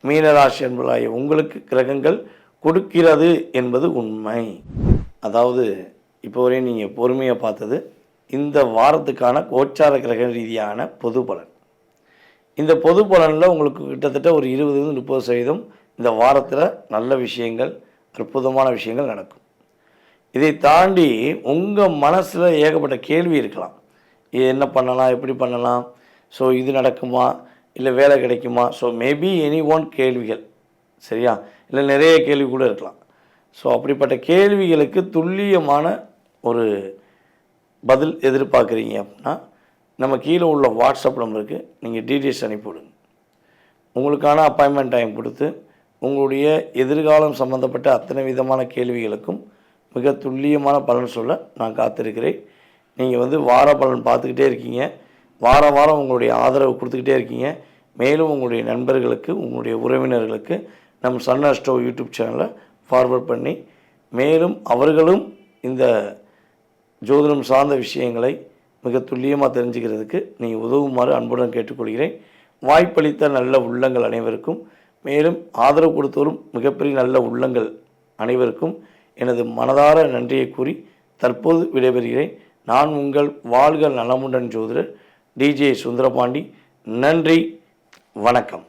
மீனராசி என்பதாகிய உங்களுக்கு கிரகங்கள் கொடுக்கிறது என்பது உண்மை. அதாவது இப்போ வரையும் நீங்கள் பொறுமையாக பார்த்தது இந்த வாரத்துக்கான கோச்சார கிரக ரீதியான பொது பலன். இந்த பொது பலனில் உங்களுக்கு கிட்டத்தட்ட ஒரு 20-30% இந்த வாரத்தில் நல்ல விஷயங்கள், அற்புதமான விஷயங்கள் நடக்கும். இதை தாண்டி உங்கள் மனசில் ஏகப்பட்ட கேள்வி இருக்கலாம். இது என்ன பண்ணலாம், எப்படி பண்ணலாம், ஸோ இது நடக்குமா, இல்லை வேலை கிடைக்குமா, ஸோ மேபி எனி ஒன் கேள்விகள். சரியா? இல்லை நிறைய கேள்வி கூட இருக்கலாம். ஸோ அப்படிப்பட்ட கேள்விகளுக்கு துல்லியமான ஒரு பதில் எதிர்பார்க்குறீங்க அப்படின்னா நம்ம கீழே உள்ள வாட்ஸ்அப் நம்பருக்கு நீங்கள் டீட்டெயில்ஸ் அனுப்பிவிடுங்க. உங்களுக்கான அப்பாயின்மெண்ட் டைம் கொடுத்து உங்களுடைய எதிர்காலம் சம்மந்தப்பட்ட அத்தனை விதமான கேள்விகளுக்கும் மிக துல்லியமான பலன் சொல்ல நான் காத்திருக்கிறேன். நீங்கள் வந்து வார பலன் பார்த்துக்கிட்டே இருக்கீங்க, வாரம் உங்களுடைய ஆதரவு கொடுத்துக்கிட்டே இருக்கீங்க. மேலும் உங்களுடைய நண்பர்களுக்கு, உங்களுடைய உறவினர்களுக்கு நம் சன் அஸ்ட்ரோ யூடியூப் சேனலை ஃபார்வர்ட் பண்ணி மேலும் அவர்களும் இந்த ஜோதிடம் சார்ந்த விஷயங்களை மிக துல்லியமாக தெரிஞ்சுக்கிறதுக்கு நீங்கள் உதவுமாறு அன்புடன் கேட்டுக்கொள்கிறேன். வாய்ப்பளித்த நல்ல உள்ளங்கள் அனைவருக்கும், மேலும் ஆதரவு கொடுத்தவரும் மிகப்பெரிய நல்ல உள்ளங்கள் அனைவருக்கும் எனது மனதார நன்றியை கூறி தற்போது விடைபெறுகிறேன். நான் உங்கள் வாழ்க நலமுடன் ஜோதிடர் டிஜே சுந்தரபாண்டி. நன்றி, வணக்கம்.